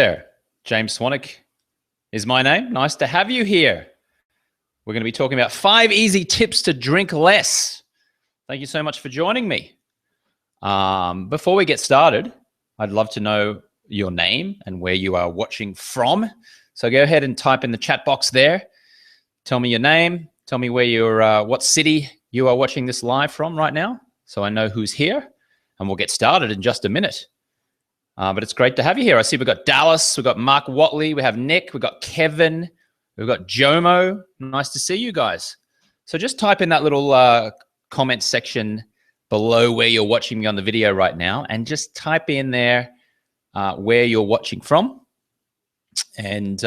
there. James Swanwick is my name. Nice to have you here. We're going to be talking about 5 easy tips to drink less. Thank you so much for joining me. Before we get started, I'd love to know your name and where you are watching from. So go ahead and type in the chat box there. Tell me your name. Tell me where you're, what city you are watching this live from right now, so I know who's here. And we'll get started in just a minute. But it's great to have you here. I see we've got Dallas, we've got Mark Watley, we have Nick, we've got Kevin, we've got Jomo. Nice to see you guys. So just type in that little comment section below where you're watching me on the video right now, and just type in there where you're watching from, and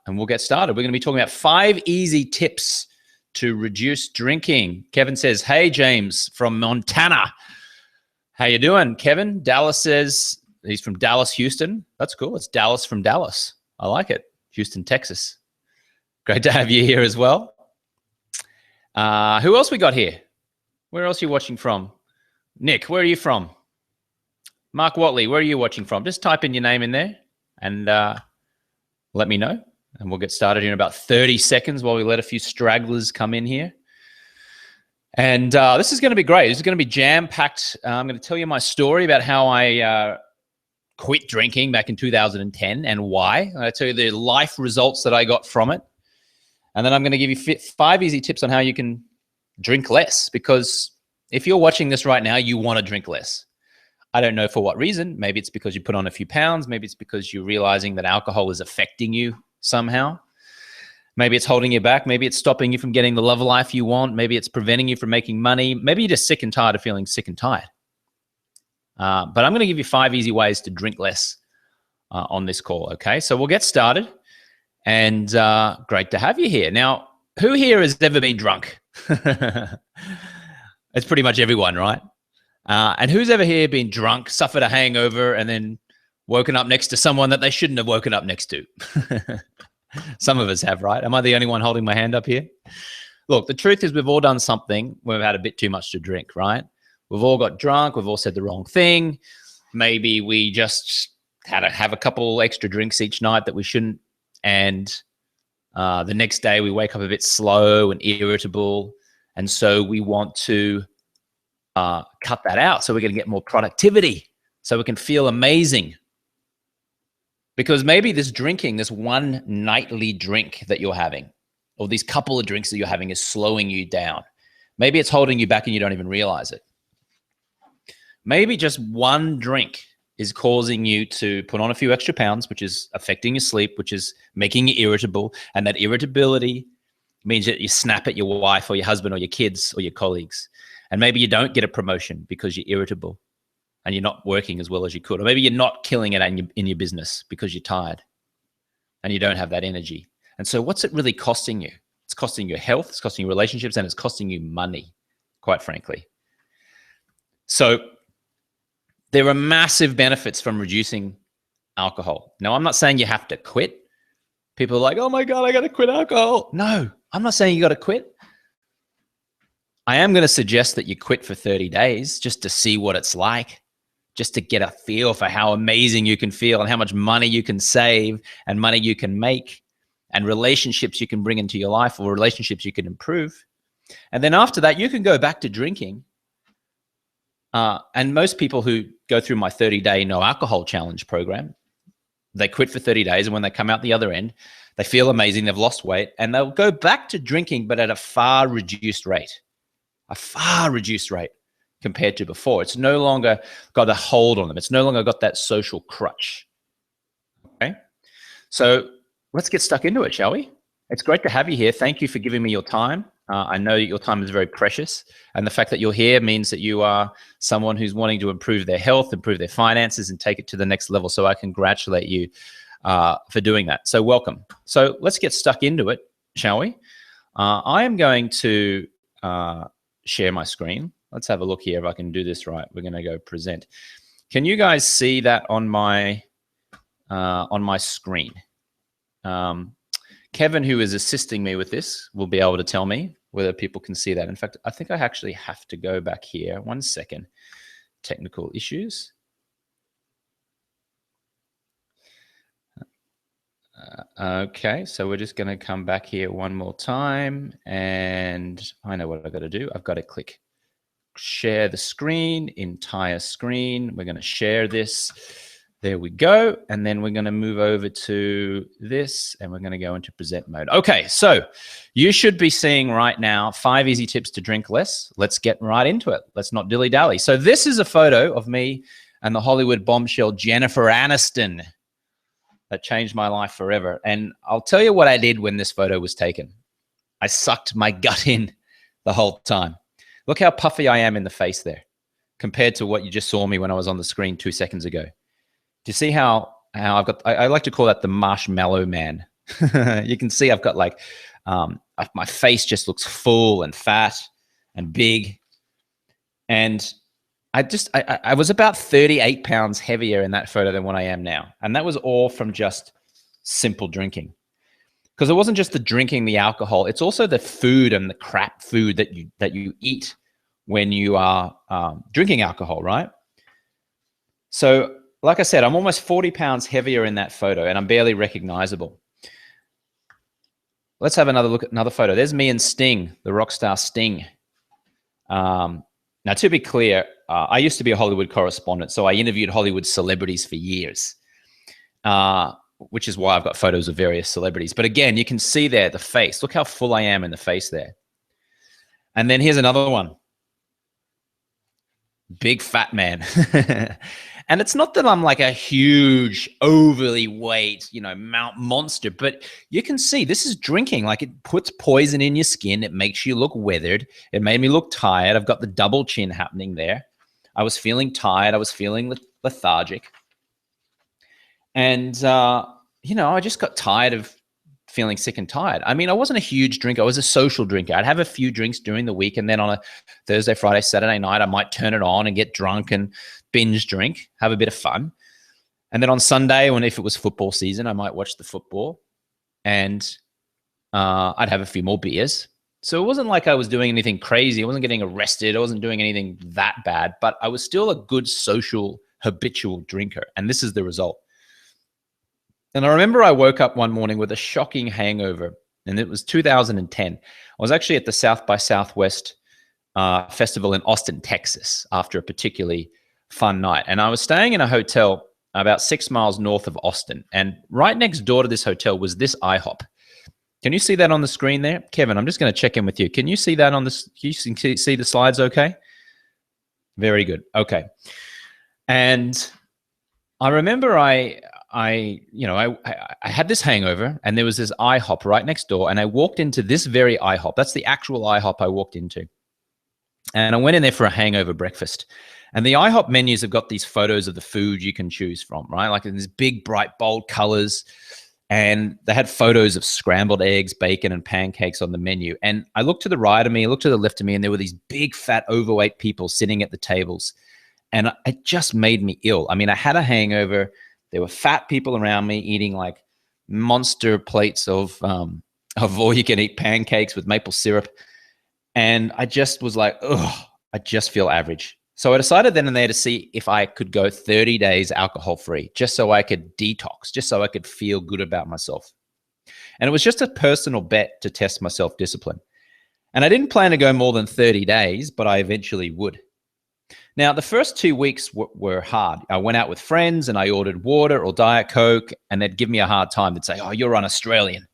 we'll get started. We're going to be talking about 5 easy tips to reduce drinking. Kevin says, "Hey James from Montana, how you doing, Kevin?" Dallas says he's from Dallas, Houston. That's cool. It's Dallas from Dallas. I like it. Houston, Texas. Great to have you here as well. Who else we got here? Where else are you watching from? Nick, where are you from? Mark Watley, where are you watching from? Just type in your name in there and let me know. And we'll get started in about 30 seconds while we let a few stragglers come in here. And this is going to be great. This is going to be jam-packed. I'm going to tell you my story about how I quit drinking back in 2010 and why. I'll tell you the life results that I got from it. And then I'm going to give you 5 easy tips on how you can drink less, because if you're watching this right now, you want to drink less. I don't know for what reason. Maybe it's because you put on a few pounds. Maybe it's because you're realizing that alcohol is affecting you somehow. Maybe it's holding you back. Maybe it's stopping you from getting the love life you want. Maybe it's preventing you from making money. Maybe you're just sick and tired of feeling sick and tired. But I'm going to give you 5 easy ways to drink less on this call, okay? So we'll get started, and great to have you here. Now, who here has ever been drunk? It's pretty much everyone, right? And who's ever here been drunk, suffered a hangover, and then woken up next to someone that they shouldn't have woken up next to? Some of us have, right? Am I the only one holding my hand up here? Look, the truth is we've all done something when we've had a bit too much to drink, right? We've all got drunk. We've all said the wrong thing. Maybe we just had to have a couple extra drinks each night that we shouldn't. And the next day we wake up a bit slow and irritable. And so we want to cut that out so we're going to get more productivity, so we can feel amazing. Because maybe this drinking, this one nightly drink that you're having, or these couple of drinks that you're having, is slowing you down. Maybe it's holding you back and you don't even realize it. Maybe just one drink is causing you to put on a few extra pounds, which is affecting your sleep, which is making you irritable. And that irritability means that you snap at your wife or your husband or your kids or your colleagues. And maybe you don't get a promotion because you're irritable and you're not working as well as you could. Or maybe you're not killing it in your business because you're tired and you don't have that energy. And so what's it really costing you? It's costing your health, it's costing you relationships, and it's costing you money, quite frankly. So there are massive benefits from reducing alcohol. Now, I'm not saying you have to quit. People are like, "Oh my God, I got to quit alcohol." No, I'm not saying you got to quit. I am going to suggest that you quit for 30 days just to see what it's like, just to get a feel for how amazing you can feel and how much money you can save and money you can make and relationships you can bring into your life, or relationships you can improve. And then after that, you can go back to drinking. And most people who go through my 30-day no alcohol challenge program, they quit for 30 days. And when they come out the other end, they feel amazing. They've lost weight and they'll go back to drinking, but at a far reduced rate compared to before. It's no longer got a hold on them. It's no longer got that social crutch. Okay. So let's get stuck into it, shall we? It's great to have you here. Thank you for giving me your time. I know that your time is very precious, and the fact that you're here means that you are someone who's wanting to improve their health, improve their finances, and take it to the next level. So I congratulate you for doing that. So welcome. So let's get stuck into it, shall we? I am going to share my screen. Let's have a look here if I can do this right. We're going to go present. Can you guys see that on my screen? Kevin, who is assisting me with this, will be able to tell me whether people can see that. In fact, I think I actually have to go back here. 1 second. Technical issues. Okay, so we're just going to come back here one more time, and I know what I've got to do. I've got to click share the screen, entire screen. We're going to share this. There we go. And then we're going to move over to this, and we're going to go into present mode. Okay, so you should be seeing right now 5 easy tips to drink less. Let's get right into it. Let's not dilly-dally. So this is a photo of me and the Hollywood bombshell Jennifer Aniston that changed my life forever. And I'll tell you what I did when this photo was taken. I sucked my gut in the whole time. Look how puffy I am in the face there compared to what you just saw me when I was on the screen 2 seconds ago. Do you see how I've got, I like to call that the marshmallow man. You can see I've got like, my face just looks full and fat and big. And I was about 38 pounds heavier in that photo than what I am now. And that was all from just simple drinking. Because it wasn't just the drinking, the alcohol, it's also the food and the crap food that you eat when you are drinking alcohol, right? So like I said, I'm almost 40 pounds heavier in that photo, and I'm barely recognizable. Let's have another look at another photo. There's me and Sting, the rock star Sting. Now, to be clear, I used to be a Hollywood correspondent, so I interviewed Hollywood celebrities for years. Which is why I've got photos of various celebrities. But again, you can see there the face. Look how full I am in the face there. And then here's another one. Big fat man. And it's not that I'm like a huge, overly weight, monster, but you can see this is drinking. Like, it puts poison in your skin. It makes you look weathered. It made me look tired. I've got the double chin happening there. I was feeling tired. I was feeling lethargic. And, I just got tired of feeling sick and tired. I mean, I wasn't a huge drinker. I was a social drinker. I'd have a few drinks during the week. And then on a Thursday, Friday, Saturday night, I might turn it on and get drunk and binge drink, have a bit of fun. And then on Sunday, if it was football season, I might watch the football and I'd have a few more beers. So it wasn't like I was doing anything crazy. I wasn't getting arrested. I wasn't doing anything that bad, but I was still a good social, habitual drinker. And this is the result. And I remember I woke up one morning with a shocking hangover, and it was 2010. I was actually at the South by Southwest festival in Austin, Texas, after a particularly fun night. And I was staying in a hotel about 6 miles north of Austin. And right next door to this hotel was this IHOP. Can you see that on the screen there? Kevin, I'm just going to check in with you. Can you see that on this? Can you see the slides okay? Very good. Okay. And I remember I had this hangover, and there was this IHOP right next door, and I walked into this very IHOP. That's the actual IHOP I walked into. And I went in there for a hangover breakfast. And the IHOP menus have got these photos of the food you can choose from, right? Like in these big, bright, bold colors. And they had photos of scrambled eggs, bacon, and pancakes on the menu. And I looked to the right of me, I looked to the left of me, and there were these big, fat, overweight people sitting at the tables. And it just made me ill. I mean, I had a hangover. There were fat people around me eating like monster plates of all-you-can-eat pancakes with maple syrup. And I just was like, ugh, I just feel average. So I decided then and there to see if I could go 30 days alcohol-free, just so I could detox, just so I could feel good about myself. And it was just a personal bet to test my self-discipline. And I didn't plan to go more than 30 days, but I eventually would. Now, the first 2 weeks were hard. I went out with friends and I ordered water or Diet Coke, and they'd give me a hard time. They'd say, oh, you're un-Australian.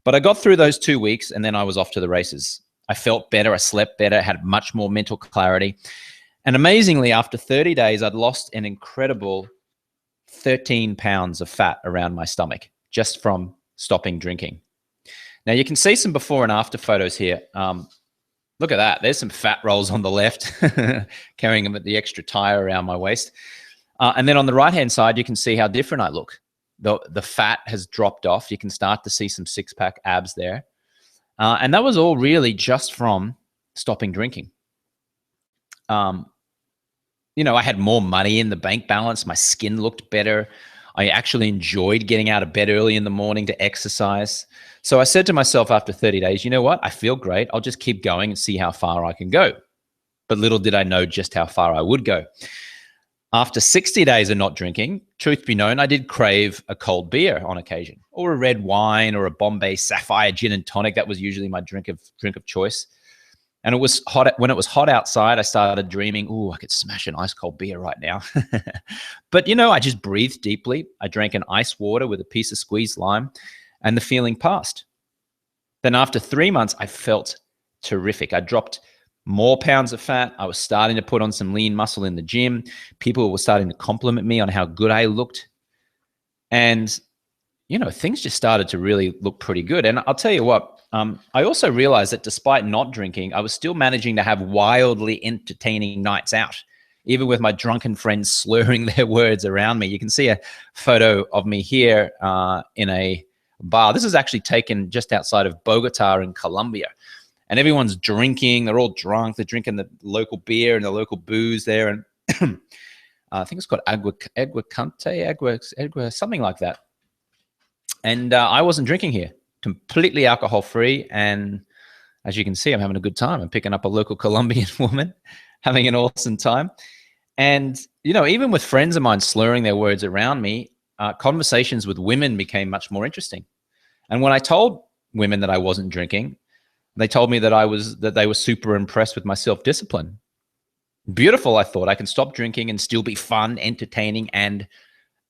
But I got through those 2 weeks, and then I was off to the races. I felt better. I slept better, had much more mental clarity. And amazingly, after 30 days, I'd lost an incredible 13 pounds of fat around my stomach just from stopping drinking. Now, you can see some before and after photos here. Look at that. There's some fat rolls on the left, carrying them at the extra tire around my waist. And then on the right-hand side, you can see how different I look. The fat has dropped off. You can start to see some six-pack abs there. And that was all really just from stopping drinking. I had more money in the bank balance. My skin looked better. I actually enjoyed getting out of bed early in the morning to exercise. So I said to myself after 30 days, you know what? I feel great. I'll just keep going and see how far I can go. But little did I know just how far I would go. After 60 days of not drinking, truth be known, I did crave a cold beer on occasion, or a red wine, or a Bombay Sapphire gin and tonic. That was usually my drink of choice. And it was hot. When it was hot outside, I started dreaming, "Ooh, I could smash an ice cold beer right now." But I just breathed deeply. I drank an ice water with a piece of squeezed lime, and the feeling passed. Then after 3 months, I felt terrific. I dropped more pounds of fat. I was starting to put on some lean muscle in the gym. People were starting to compliment me on how good I looked. And, things just started to really look pretty good. And I'll tell you what, I also realized that despite not drinking, I was still managing to have wildly entertaining nights out, even with my drunken friends slurring their words around me. You can see a photo of me here in a bar. This is actually taken just outside of Bogota in Colombia. And everyone's drinking. They're all drunk. They're drinking the local beer and the local booze there. And I think it's called agua, something like that. And I wasn't drinking here. Completely alcohol-free. And as you can see, I'm having a good time. I'm picking up a local Colombian woman, having an awesome time. And, even with friends of mine slurring their words around me, conversations with women became much more interesting. And when I told women that I wasn't drinking, they told me that they were super impressed with my self-discipline. Beautiful, I thought. I can stop drinking and still be fun, entertaining, and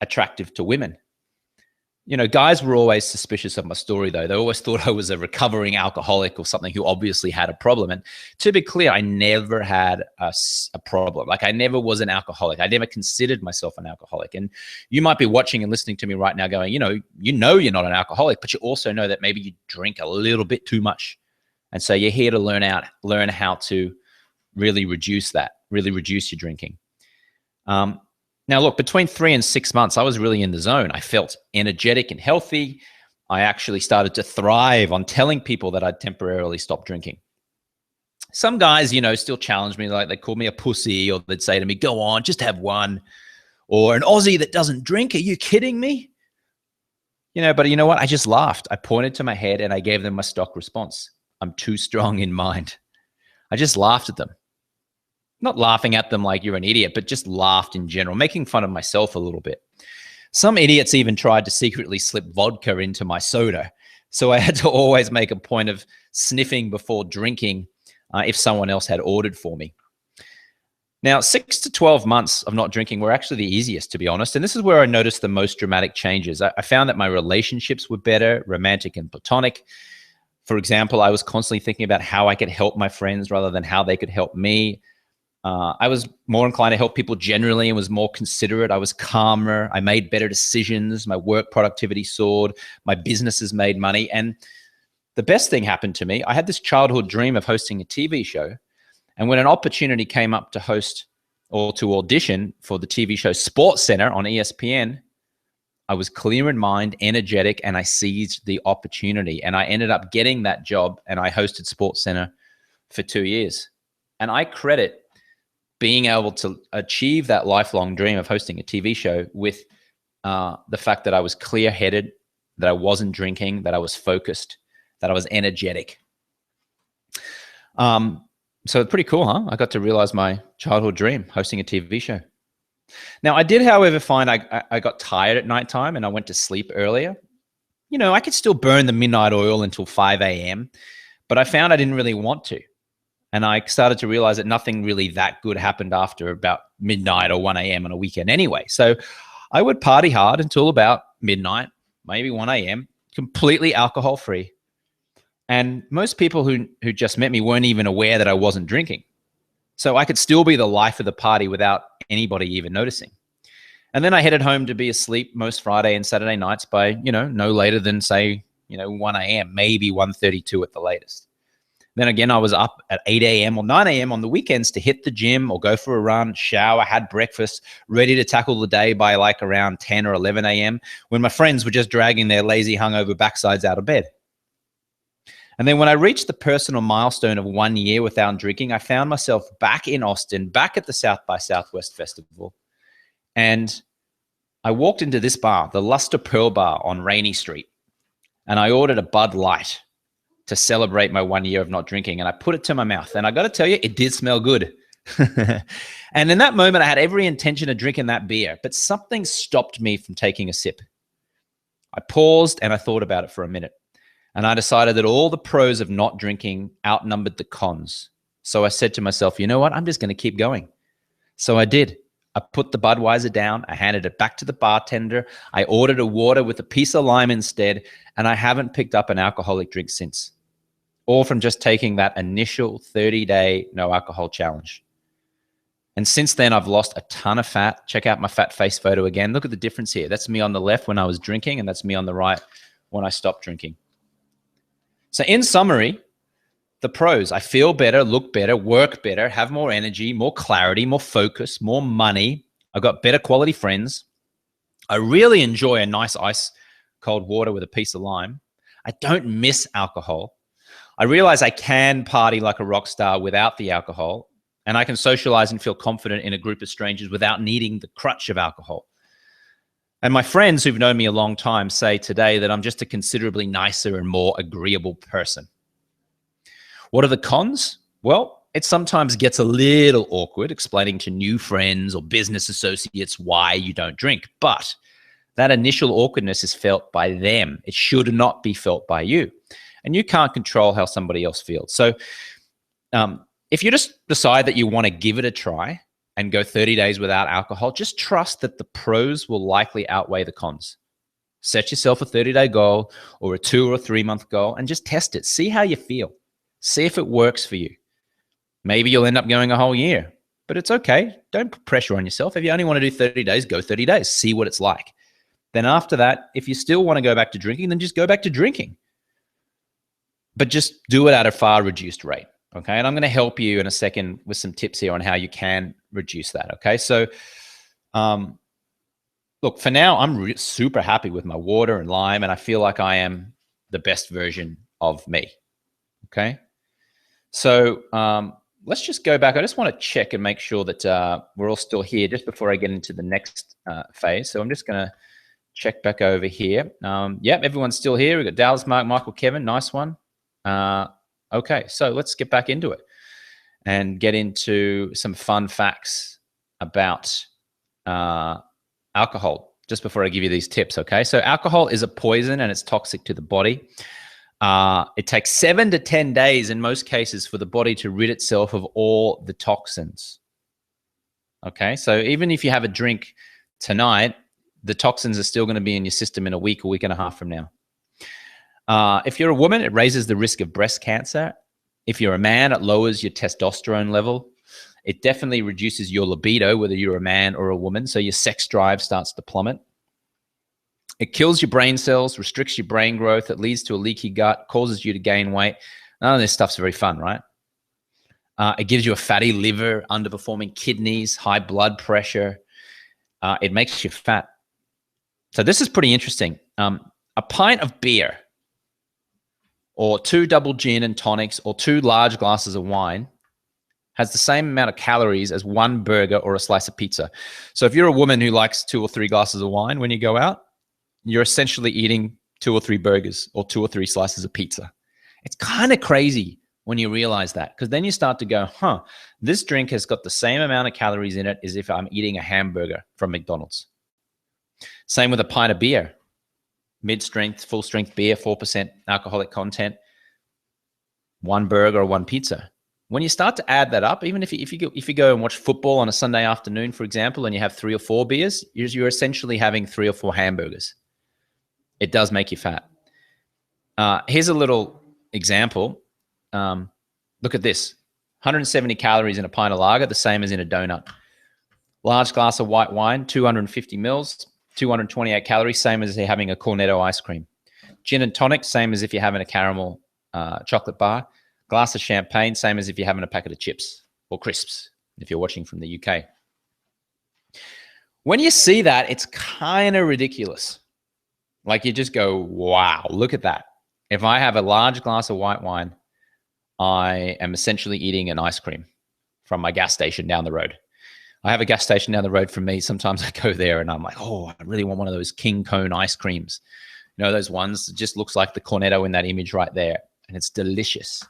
attractive to women. Guys were always suspicious of my story, though. They always thought I was a recovering alcoholic or something who obviously had a problem. And to be clear, I never had a problem. Like, I never was an alcoholic. I never considered myself an alcoholic. And you might be watching and listening to me right now going, you're not an alcoholic, but you also know that maybe you drink a little bit too much. And so you're here to learn how to really reduce that, really reduce your drinking. Now, look, between 3 and 6 months, I was really in the zone. I felt energetic and healthy. I actually started to thrive on telling people that I'd temporarily stopped drinking. Some guys, still challenge me. Like, they call me a pussy, or they'd say to me, "Go on, just have one." Or, "An Aussie that doesn't drink, are you kidding me?" But you know what? I just laughed. I pointed to my head and I gave them my stock response. "I'm too strong in mind." I just laughed at them. Not laughing at them like you're an idiot, but just laughed in general, making fun of myself a little bit. Some idiots even tried to secretly slip vodka into my soda. So I had to always make a point of sniffing before drinking if someone else had ordered for me. Now, 6 to 12 months of not drinking were actually the easiest, to be honest. And this is where I noticed the most dramatic changes. I found that my relationships were better, romantic and platonic. For example, I was constantly thinking about how I could help my friends rather than how they could help me. I was more inclined to help people generally and was more considerate. I was calmer. I made better decisions. My work productivity soared. My businesses made money. And the best thing happened to me. I had this childhood dream of hosting a TV show. And when an opportunity came up to host or to audition for the TV show SportsCenter on ESPN, I was clear in mind, energetic, and I seized the opportunity. And I ended up getting that job, and I hosted SportsCenter for 2 years. And I credit being able to achieve that lifelong dream of hosting a TV show with the fact that I was clear-headed, that I wasn't drinking, that I was focused, that I was energetic. So it's pretty cool, huh? I got to realize my childhood dream, hosting a TV show. Now, I did, however, find I got tired at nighttime and I went to sleep earlier. I could still burn the midnight oil until 5 a.m., but I found I didn't really want to. And I started to realize that nothing really that good happened after about midnight or 1 a.m. on a weekend anyway. So I would party hard until about midnight, maybe 1 a.m., completely alcohol-free. And most people who just met me weren't even aware that I wasn't drinking. So I could still be the life of the party without anybody even noticing. And then I headed home to be asleep most Friday and Saturday nights by, no later than, say, 1 a.m., maybe 1:32 at the latest. Then again, I was up at 8 a.m. or 9 a.m. on the weekends to hit the gym or go for a run, shower, had breakfast, ready to tackle the day by like around 10 or 11 a.m. when my friends were just dragging their lazy hungover backsides out of bed. And then when I reached the personal milestone of 1 year without drinking, I found myself back in Austin, back at the South by Southwest Festival. And I walked into this bar, the Luster Pearl Bar on Rainey Street, and I ordered a Bud Light to celebrate my 1 year of not drinking. And I put it to my mouth. And I got to tell you, it did smell good. And in that moment, I had every intention of drinking that beer, but something stopped me from taking a sip. I paused and I thought about it for a minute. And I decided that all the pros of not drinking outnumbered the cons. So I said to myself, you know what? I'm just going to keep going. So I did. I put the Budweiser down. I handed it back to the bartender. I ordered a water with a piece of lime instead. And I haven't picked up an alcoholic drink since. All from just taking that initial 30-day no alcohol challenge. And since then, I've lost a ton of fat. Check out my fat face photo again. Look at the difference here. That's me on the left when I was drinking, and that's me on the right when I stopped drinking. So in summary, the pros: I feel better, look better, work better, have more energy, more clarity, more focus, more money. I've got better quality friends. I really enjoy a nice ice cold water with a piece of lime. I don't miss alcohol. I realize I can party like a rock star without the alcohol, and I can socialize and feel confident in a group of strangers without needing the crutch of alcohol. And my friends who've known me a long time say today that I'm just a considerably nicer and more agreeable person. What are the cons? Well, it sometimes gets a little awkward explaining to new friends or business associates why you don't drink. But that initial awkwardness is felt by them. It should not be felt by you. And you can't control how somebody else feels. So if you just decide that you want to give it a try and go 30 days without alcohol, just trust that the pros will likely outweigh the cons. Set yourself a 30-day goal or a 2 or 3 month goal and just test it. See how you feel. See if it works for you. Maybe you'll end up going a whole year, but it's okay. Don't put pressure on yourself. If you only want to do 30 days, go 30 days. See what it's like. Then after that, if you still want to go back to drinking, then just go back to drinking. But just do it at a far reduced rate. Okay. And I'm going to help you in a second with some tips here on how you can reduce that. Okay. So, look, for now, I'm super happy with my water and lime, and I feel like I am the best version of me. Okay. So, let's just go back. I just want to check and make sure that we're all still here just before I get into the next phase. So I'm just going to check back over here. Yep, everyone's still here. We've got Dallas, Mark, Michael, Kevin. Nice one. Okay, so let's get back into it and get into some fun facts about alcohol just before I give you these tips, okay? So alcohol is a poison and it's toxic to the body. It takes 7 to 10 days in most cases for the body to rid itself of all the toxins, okay? So even if you have a drink tonight, the toxins are still going to be in your system in a week and a half from now. If you're a woman, it raises the risk of breast cancer. If you're a man, it lowers your testosterone level. It definitely reduces your libido, whether you're a man or a woman. So your sex drive starts to plummet. It kills your brain cells, restricts your brain growth. It leads to a leaky gut, causes you to gain weight. None of this stuff's very fun, right? It gives you a fatty liver, underperforming kidneys, high blood pressure. It makes you fat. So this is pretty interesting. A pint of beer, or 2 double gin and tonics, or 2 large glasses of wine has the same amount of calories as 1 burger or a slice of pizza. So if you're a woman who likes 2 or 3 glasses of wine when you go out, you're essentially eating 2 or 3 burgers or 2 or 3 slices of pizza. It's kind of crazy when you realize that, because then you start to go, this drink has got the same amount of calories in it as if I'm eating a hamburger from McDonald's. Same with a pint of beer. Mid-strength, full-strength beer, 4% alcoholic content, 1 burger or 1 pizza. When you start to add that up, even if you go and watch football on a Sunday afternoon, for example, and you have 3 or 4 beers, you're essentially having 3 or 4 hamburgers. It does make you fat. Here's a little example. Look at this. 170 calories in a pint of lager, the same as in a donut. Large glass of white wine, 250 mils, 228 calories, same as having a Cornetto ice cream. Gin and tonic, same as if you're having a caramel chocolate bar. Glass of champagne, same as if you're having a packet of chips or crisps, if you're watching from the UK. When you see that, it's kind of ridiculous. Like you just go, wow, look at that. If I have a large glass of white wine, I am essentially eating an ice cream from my gas station down the road. I have a gas station down the road from me. Sometimes I go there and I'm like, oh, I really want one of those king cone ice creams. You know, those ones that just looks like the Cornetto in that image right there. And it's delicious.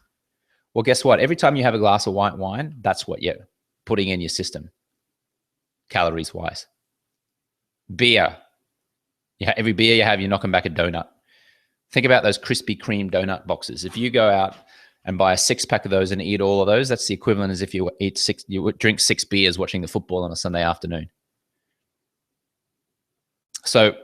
Well, guess what? Every time you have a glass of white wine, that's what you're eating. It's kind of crazy when you realize that, because then you start to go, this drink has got the same amount of calories in it as if I'm eating a hamburger from McDonald's. Same with a pint of beer. Mid-strength, full-strength beer, 4% alcoholic content, 1 burger or 1 pizza. It's putting in your system, calories wise. Beer. Yeah, every beer you have, you're knocking back a donut. Think about those Krispy Kreme donut boxes. If you go out and buy a 6-pack of those and eat all of those, that's the equivalent as if you drink 6 beers watching the football on a Sunday afternoon. So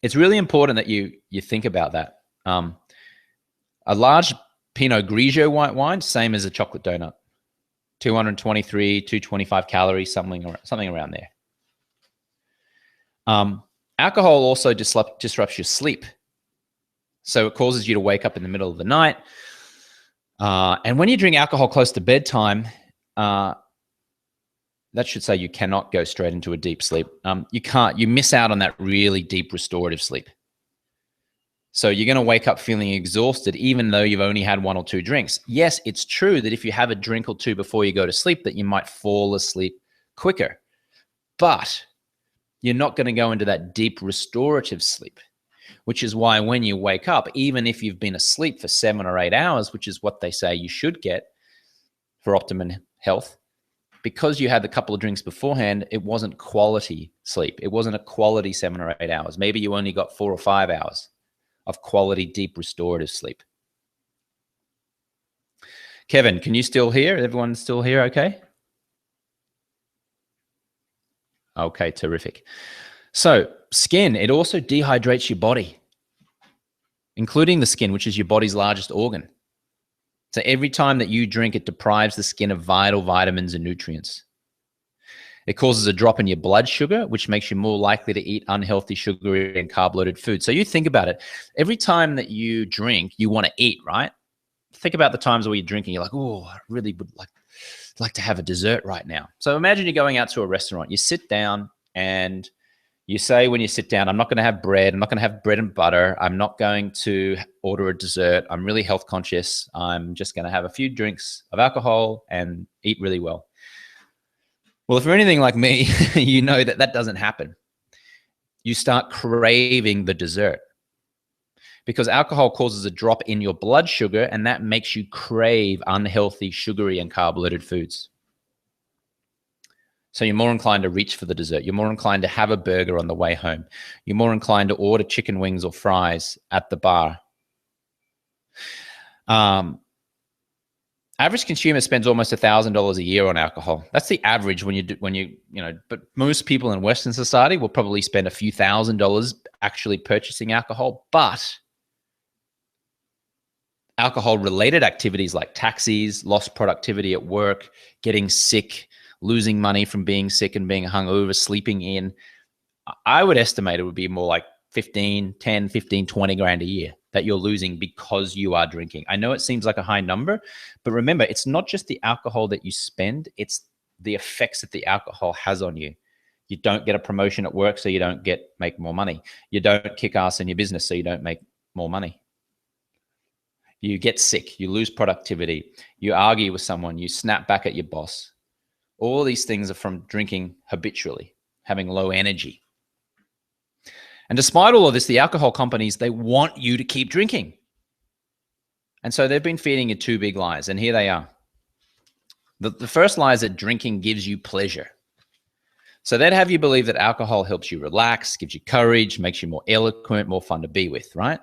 it's really important that you think about that. A large Pinot Grigio white wine, same as a chocolate donut. 223, 225 calories, something around there. Alcohol also disrupts your sleep. So it causes you to wake up in the middle of the night. And when you drink alcohol close to bedtime, that should say you cannot go straight into a deep sleep. You miss out on that really deep restorative sleep. So you're going to wake up feeling exhausted, even though you've only had 1 or 2 drinks. Yes, it's true that if you have a drink or 2 before you go to sleep, that you might fall asleep quicker. But you're not going to go into that deep restorative sleep, which is why when you wake up, even if you've been asleep for 7 or 8 hours, which is what they say you should get for optimum health, because you had a couple of drinks beforehand, it wasn't quality sleep. It wasn't a quality 7 or 8 hours. Maybe you only got 4 or 5 hours of quality, deep, restorative sleep. Kevin, can you still hear? Everyone still here okay? Okay, terrific. So skin, it also dehydrates your body, including the skin, which is your body's largest organ. So every time that you drink, it deprives the skin of vital vitamins and nutrients. It causes a drop in your blood sugar, which makes you more likely to eat unhealthy, sugary, and carb-loaded food. So you think about it. Every time that you drink, you want to eat, right? Think about the times where you're drinking. You're like, oh, I really would like to have a dessert right now. So imagine you're going out to a restaurant. You sit down and you say when you sit down, I'm not going to have bread. I'm not going to have bread and butter. I'm not going to order a dessert. I'm really health conscious. I'm just going to have a few drinks of alcohol and eat really well. Well, if you're anything like me, you know that that doesn't happen. You start craving the dessert because alcohol causes a drop in your blood sugar, and that makes you crave unhealthy, sugary, and carb-loaded foods. So you're more inclined to reach for the dessert. You're more inclined to have a burger on the way home. You're more inclined to order chicken wings or fries at the bar. Average consumer spends almost $1,000 a year on alcohol. That's the average but most people in Western society will probably spend a few $1,000s actually purchasing alcohol. But alcohol-related activities like taxis, lost productivity at work, getting sick, losing money from being sick and being hungover, sleeping in, I would estimate it would be more like 10, 15, 20 grand a year that you're losing because you are drinking. I know it seems like a high number, but remember, it's not just the alcohol that you spend, it's the effects that the alcohol has on you. You don't get a promotion at work, so you don't make more money. You don't kick ass in your business, so you don't make more money. You get sick, you lose productivity, you argue with someone, you snap back at your boss. All these things are from drinking habitually, having low energy. And despite all of this, the alcohol companies, they want you to keep drinking. And so they've been feeding you 2 big lies, and here they are. The first lie is that drinking gives you pleasure. So they'd have you believe that alcohol helps you relax, gives you courage, makes you more eloquent, more fun to be with, right?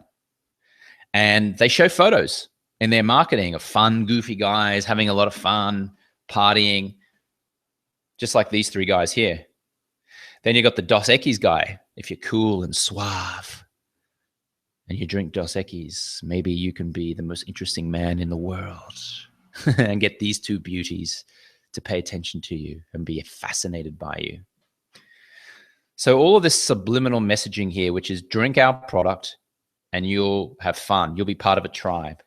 And they show photos in their marketing of fun, goofy guys having a lot of fun, partying, just like these 3 guys here. Then you got the Dos Equis guy. If you're cool and suave and you drink Dos Equis, maybe you can be the most interesting man in the world and get these 2 beauties to pay attention to you and be fascinated by you. So all of this subliminal messaging here, which is drink our product and you'll have fun. You'll be part of a tribe.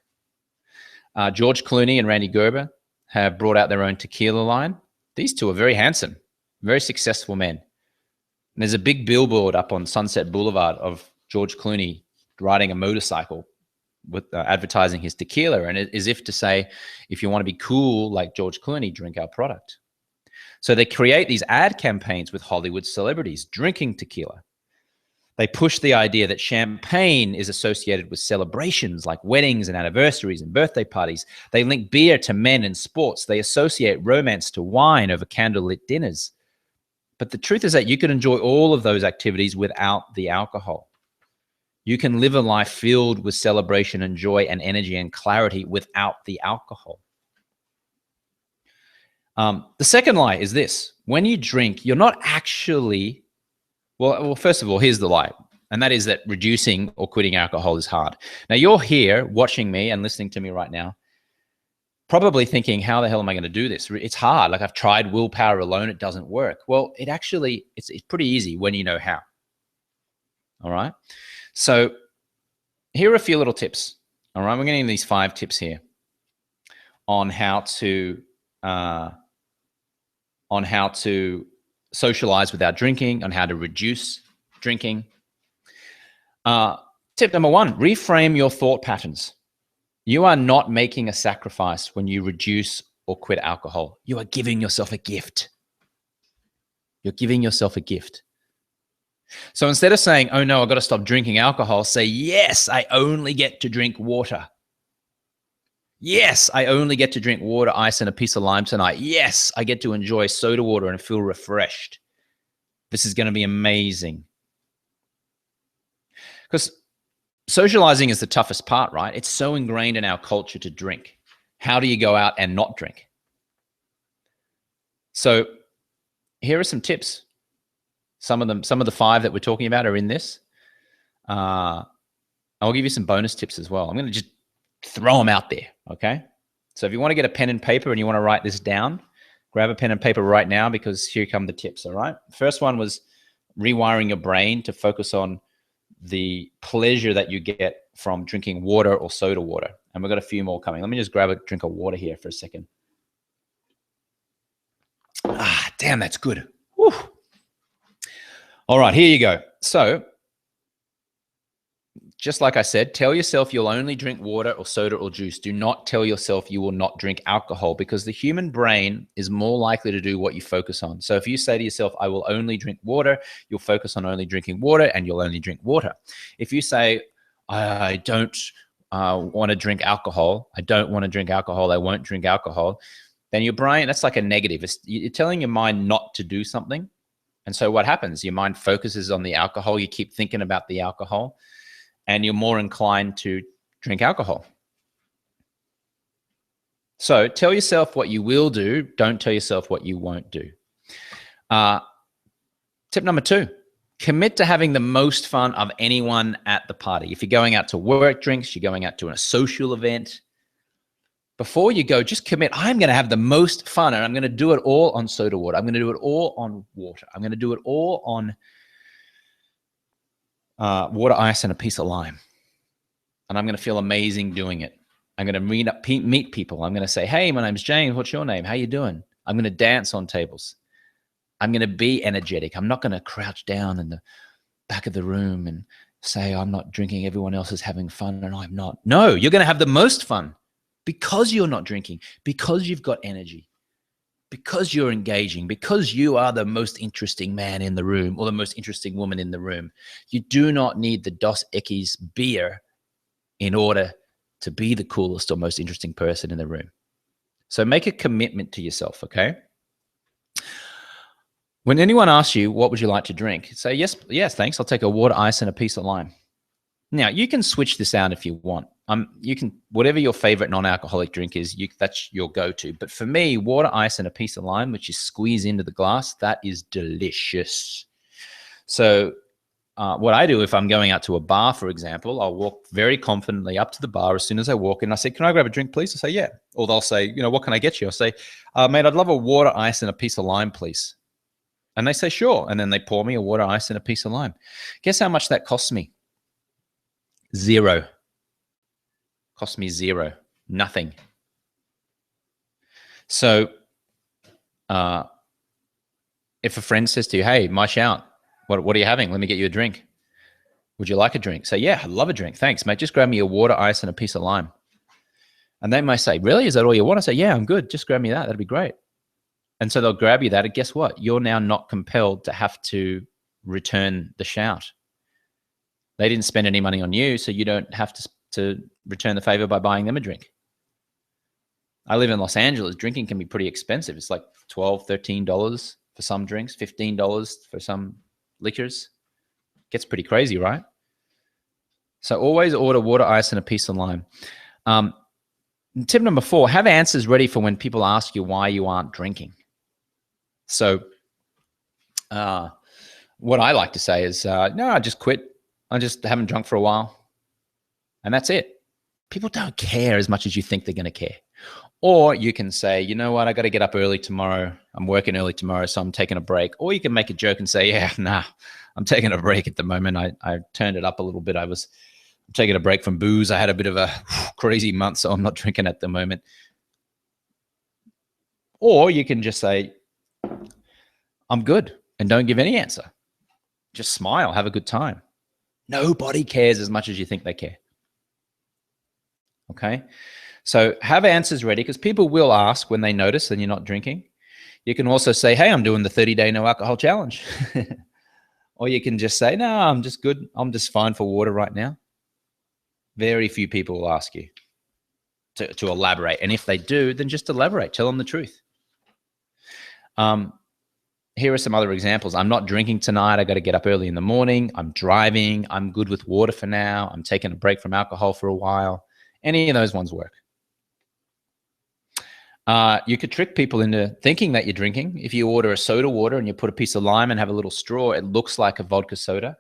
George Clooney and Randy Gerber have brought out their own tequila line. These 2 are very handsome, very successful men. And there's a big billboard up on Sunset Boulevard of George Clooney riding a motorcycle with advertising his tequila. And it is if to say, if you want to be cool like George Clooney, drink our product. So they create these ad campaigns with Hollywood celebrities drinking tequila. They push the idea that champagne is associated with celebrations like weddings and anniversaries and birthday parties. They link beer to men and sports. They associate romance to wine over candlelit dinners. But the truth is that you can enjoy all of those activities without the alcohol. You can live a life filled with celebration and joy and energy and clarity without the alcohol. The second lie is this. When you drink, you're not actually... Well, first of all, here's the lie, and that is that reducing or quitting alcohol is hard. Now, you're here watching me and listening to me right now, probably thinking, how the hell am I going to do this? It's hard. Like, I've tried willpower alone. It doesn't work. Well, it's pretty easy when you know how. All right. So here are a few little tips. All right. We're getting these 5 tips here on how to socialize without drinking, on how to reduce drinking. Tip number 1, reframe your thought patterns. You are not making a sacrifice when you reduce or quit alcohol. You are giving yourself a gift. You're giving yourself a gift. So instead of saying, oh no, I've got to stop drinking alcohol, say, yes, I only get to drink water. Yes, I only get to drink water, ice, and a piece of lime tonight. Yes, I get to enjoy soda water and feel refreshed. This is going to be amazing. Because socializing is the toughest part, right? It's so ingrained in our culture to drink. How do you go out and not drink? So here are some tips. Some of the 5 that we're talking about are in this. I'll give you some bonus tips as well. I'm going to just throw them out there, okay? So if you want to get a pen and paper and you want to write this down, grab a pen and paper right now, because here come the tips, all right? First one was rewiring your brain to focus on the pleasure that you get from drinking water or soda water. And we've got a few more coming. Let me just grab a drink of water here for a second. Ah, damn, that's good. Whew. All right, here you go. So just like I said, tell yourself you'll only drink water or soda or juice. Do not tell yourself you will not drink alcohol, because the human brain is more likely to do what you focus on. So if you say to yourself, I will only drink water, you'll focus on only drinking water and you'll only drink water. If you say, I don't want to drink alcohol, I don't want to drink alcohol, I won't drink alcohol, then your brain, that's like a negative. You're telling your mind not to do something. And so what happens? Your mind focuses on the alcohol. You keep thinking about the alcohol, and you're more inclined to drink alcohol. So tell yourself what you will do. Don't tell yourself what you won't do. Tip number 2, commit to having the most fun of anyone at the party. If you're going out to work drinks, you're going out to a social event, before you go, just commit. I'm going to have the most fun, and I'm going to do it all on soda water. I'm going to do it all on water. I'm going to do it all on water, ice, and a piece of lime. And I'm going to feel amazing doing it. I'm going to meet people. I'm going to say, hey, my name's James. What's your name? How you doing? I'm going to dance on tables. I'm going to be energetic. I'm not going to crouch down in the back of the room and say, I'm not drinking. Everyone else is having fun and I'm not. No, you're going to have the most fun because you're not drinking, because you've got energy, because you're engaging, because you are the most interesting man in the room or the most interesting woman in the room. You do not need the Dos Equis beer in order to be the coolest or most interesting person in the room. So make a commitment to yourself, okay? When anyone asks you, what would you like to drink? Say, yes, thanks. I'll take a water, ice, and a piece of lime. Now, you can switch this out if you want. You can, whatever your favorite non-alcoholic drink is, that's your go-to. But for me, water, ice, and a piece of lime, which you squeeze into the glass, that is delicious. So what I do if I'm going out to a bar, for example, I'll walk very confidently up to the bar as soon as I walk in. I say, can I grab a drink, please? I say, yeah. Or they'll say, what can I get you? I'll say, mate, I'd love a water, ice, and a piece of lime, please. And they say, sure. And then they pour me a water, ice, and a piece of lime. Guess how much that costs me? $0. Cost me $0. Nothing. So if a friend says to you, hey, my shout, what are you having? Let me get you a drink. Would you like a drink? Say, yeah, I'd love a drink. Thanks, mate. Just grab me a water, ice, and a piece of lime. And they might say, really? Is that all you want? I say, yeah, I'm good. Just grab me that. That'd be great. And so they'll grab you that. And guess what? You're now not compelled to have to return the shout. They didn't spend any money on you, so you don't have to return the favor by buying them a drink. I live in Los Angeles. Drinking can be pretty expensive. It's like $12, $13 for some drinks, $15 for some liquors. Gets pretty crazy, right? So always order water, ice, and a piece of lime. Tip number 4, have answers ready for when people ask you why you aren't drinking. So what I like to say is, no, I just quit. I just haven't drunk for a while. And that's it. People don't care as much as you think they're going to care. Or you can say, you know what, I got to get up early tomorrow. I'm working early tomorrow, so I'm taking a break. Or you can make a joke and say, yeah, nah, I'm taking a break at the moment. I turned it up a little bit. I'm taking a break from booze. I had a bit of a crazy month, so I'm not drinking at the moment. Or you can just say, I'm good, and don't give any answer. Just smile, have a good time. Nobody cares as much as you think they care. Okay? So have answers ready, because people will ask when they notice that you're not drinking. You can also say, hey, I'm doing the 30-day no alcohol challenge. Or you can just say, no, I'm just good. I'm just fine for water right now. Very few people will ask you to elaborate. And if they do, then just elaborate. Tell them the truth. Here are some other examples. I'm not drinking tonight. I got to get up early in the morning. I'm driving. I'm good with water for now. I'm taking a break from alcohol for a while. Any of those ones work. You could trick people into thinking that you're drinking. If you order a soda water and you put a piece of lime and have a little straw, it looks like a vodka soda.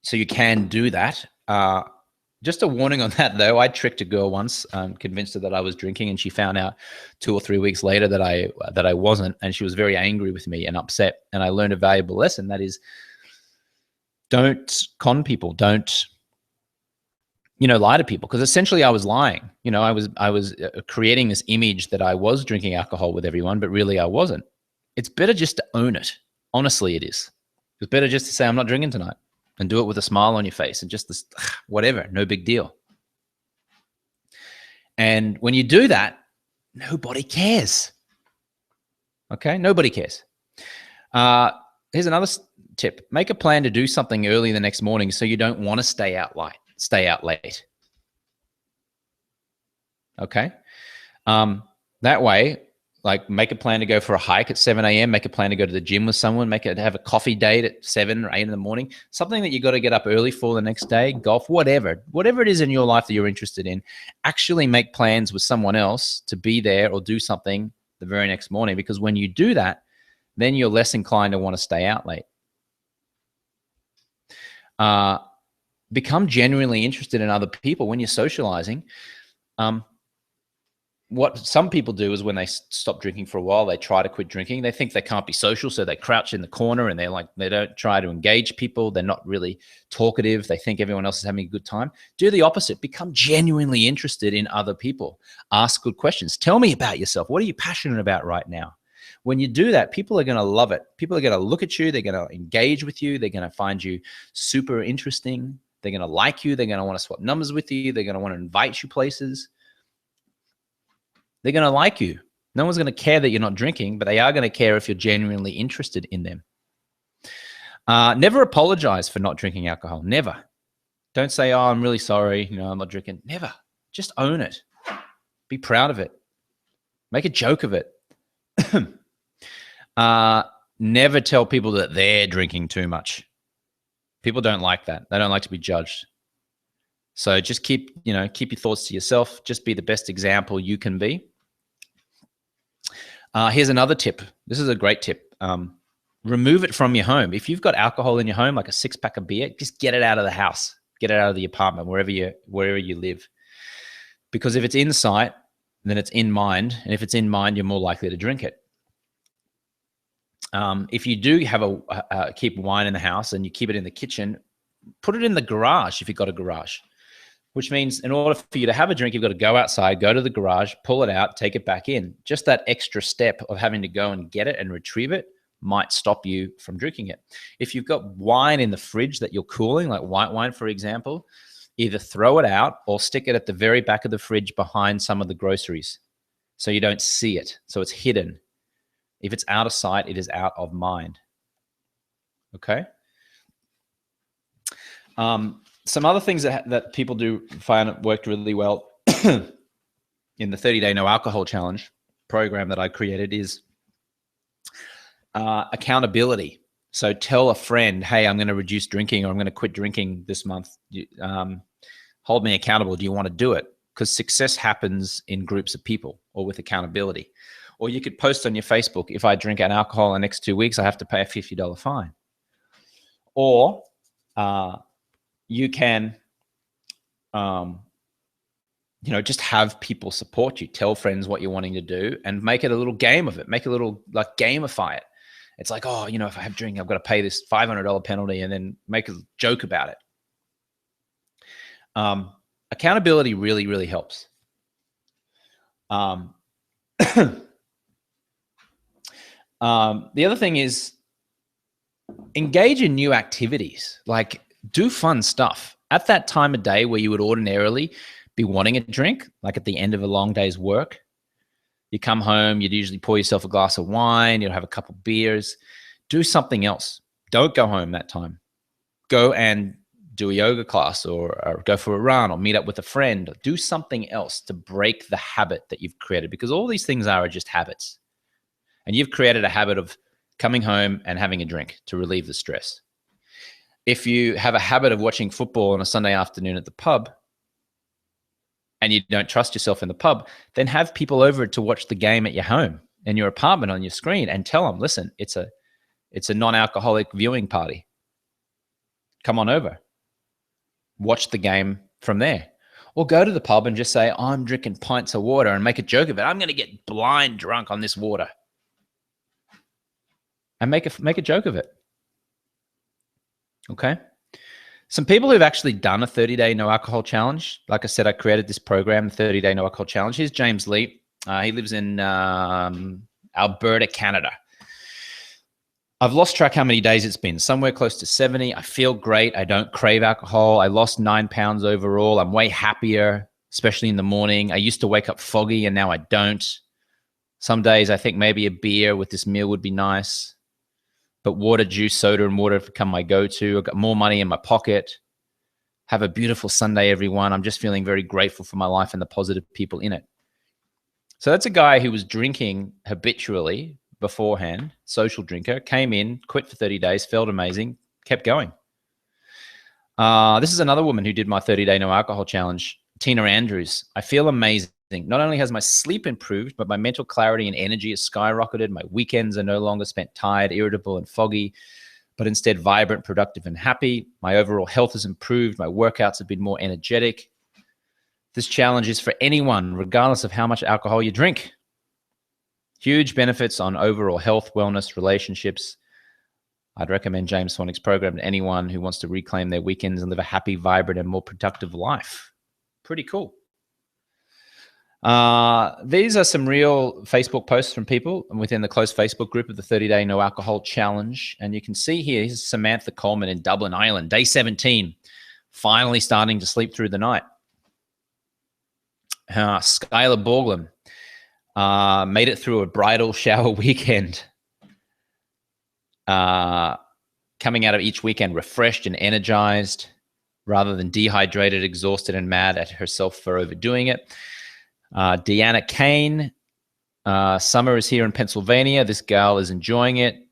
So you can do that. Just a warning on that, though. I tricked a girl once, convinced her that I was drinking, and she found out 2 or 3 weeks later that I wasn't, and she was very angry with me and upset. And I learned a valuable lesson. That is, don't con people. Don't lie to people, because essentially I was lying. I was creating this image that I was drinking alcohol with everyone, but really I wasn't. It's better just to own it. Honestly, it is. It's better just to say I'm not drinking tonight, and do it with a smile on your face and just this, whatever, no big deal. And when you do that, nobody cares. Okay, nobody cares. Here's another tip: make a plan to do something early the next morning so you don't want to stay out late. Okay. That way, like, make a plan to go for a hike at 7 a.m., make a plan to go to the gym with someone, have a coffee date at 7 or 8 in the morning, something that you got to get up early for the next day, golf, whatever it is in your life that you're interested in. Actually make plans with someone else to be there or do something the very next morning, because when you do that, then you're less inclined to want to stay out late. Become genuinely interested in other people when you're socializing. What some people do is when they stop drinking for a while, they try to quit drinking. They think they can't be social, so they crouch in the corner and they don't try to engage people. They're not really talkative. They think everyone else is having a good time. Do the opposite. Become genuinely interested in other people. Ask good questions. Tell me about yourself. What are you passionate about right now? When you do that, people are going to love it. People are going to look at you. They're going to engage with you. They're going to find you super interesting. They're going to like you. They're going to want to swap numbers with you. They're going to want to invite you places. They're going to like you. No one's going to care that you're not drinking, but they are going to care if you're genuinely interested in them. Never apologize for not drinking alcohol. Never. Don't say, oh, I'm really sorry. I'm not drinking. Never. Just own it. Be proud of it. Make a joke of it. Never tell people that they're drinking too much. People don't like that. They don't like to be judged. So just keep your thoughts to yourself. Just be the best example you can be. Here's another tip. This is a great tip. Remove it from your home. If you've got alcohol in your home, like a 6-pack of beer, just get it out of the house. Get it out of the apartment, wherever you live. Because if it's in sight, then it's in mind. And if it's in mind, you're more likely to drink it. If you do have keep wine in the house and you keep it in the kitchen, put it in the garage if you've got a garage. Which means in order for you to have a drink, you've got to go outside, go to the garage, pull it out, take it back in. Just that extra step of having to go and get it and retrieve it might stop you from drinking it. If you've got wine in the fridge that you're cooling, like white wine, for example, either throw it out or stick it at the very back of the fridge behind some of the groceries so you don't see it, so it's hidden. If it's out of sight, it is out of mind. Okay? Some other things that people do find worked really well in the 30-day no alcohol challenge program that I created is accountability. So tell a friend, hey, I'm going to reduce drinking, or I'm going to quit drinking this month. Hold me accountable. Do you want to do it? Because success happens in groups of people or with accountability. Or you could post on your Facebook, if I drink an alcohol in the next 2 weeks, I have to pay a $50 fine. Or you can, just have people support you. Tell friends what you're wanting to do and make it a little game of it. Make a little, like, gamify it. It's like, oh, if I have drink, I've got to pay this $500 penalty, and then make a joke about it. Accountability really, really helps. The other thing is engage in new activities, like do fun stuff at that time of day where you would ordinarily be wanting a drink, like at the end of a long day's work. You come home, you'd usually pour yourself a glass of wine, you'll have a couple beers, do something else. Don't go home that time. Go and do a yoga class, or go for a run, or meet up with a friend, or do something else to break the habit that you've created, because all these things are just habits. And you've created a habit of coming home and having a drink to relieve the stress. If you have a habit of watching football on a Sunday afternoon at the pub, and you don't trust yourself in the pub, then have people over to watch the game at your home, in your apartment, on your screen, and tell them, listen, it's a non-alcoholic viewing party. Come on over. Watch the game from there. Or go to the pub and just say, I'm drinking pints of water, and make a joke of it. I'm going to get blind drunk on this water. And make a joke of it. Okay? Some people who've actually done a 30-day no alcohol challenge, like I said, I created this program, the 30-day no alcohol challenge. Here's James Lee. He lives in Alberta, Canada. I've lost track how many days it's been, somewhere close to 70. I feel great. I don't crave alcohol. I lost 9 pounds overall. I'm way happier, especially in the morning. I used to wake up foggy, and now I don't. Some days I think maybe a beer with this meal would be nice. But water, juice, soda, and water have become my go-to. I've got more money in my pocket. Have a beautiful Sunday, everyone. I'm just feeling very grateful for my life and the positive people in it. So that's a guy who was drinking habitually beforehand, social drinker, came in, quit for 30 days, felt amazing, kept going. This is another woman who did my 30-day no alcohol challenge, Tina Andrews. I feel amazing. Not only has my sleep improved, but my mental clarity and energy has skyrocketed. My weekends are no longer spent tired, irritable, and foggy, but instead vibrant, productive, and happy. My overall health has improved. My workouts have been more energetic. This challenge is for anyone, regardless of how much alcohol you drink. Huge benefits on overall health, wellness, relationships. I'd recommend James Swanwick's program to anyone who wants to reclaim their weekends and live a happy, vibrant, and more productive life. Pretty cool. These are some real Facebook posts from people within the close Facebook group of the 30-day no alcohol challenge. And you can see here, here's Samantha Coleman in Dublin, Ireland, day 17, finally starting to sleep through the night. Skylar Borglum made it through a bridal shower weekend. Coming out of each weekend refreshed and energized rather than dehydrated, exhausted, and mad at herself for overdoing it. Deanna Kane, summer is here in Pennsylvania. This gal is enjoying it.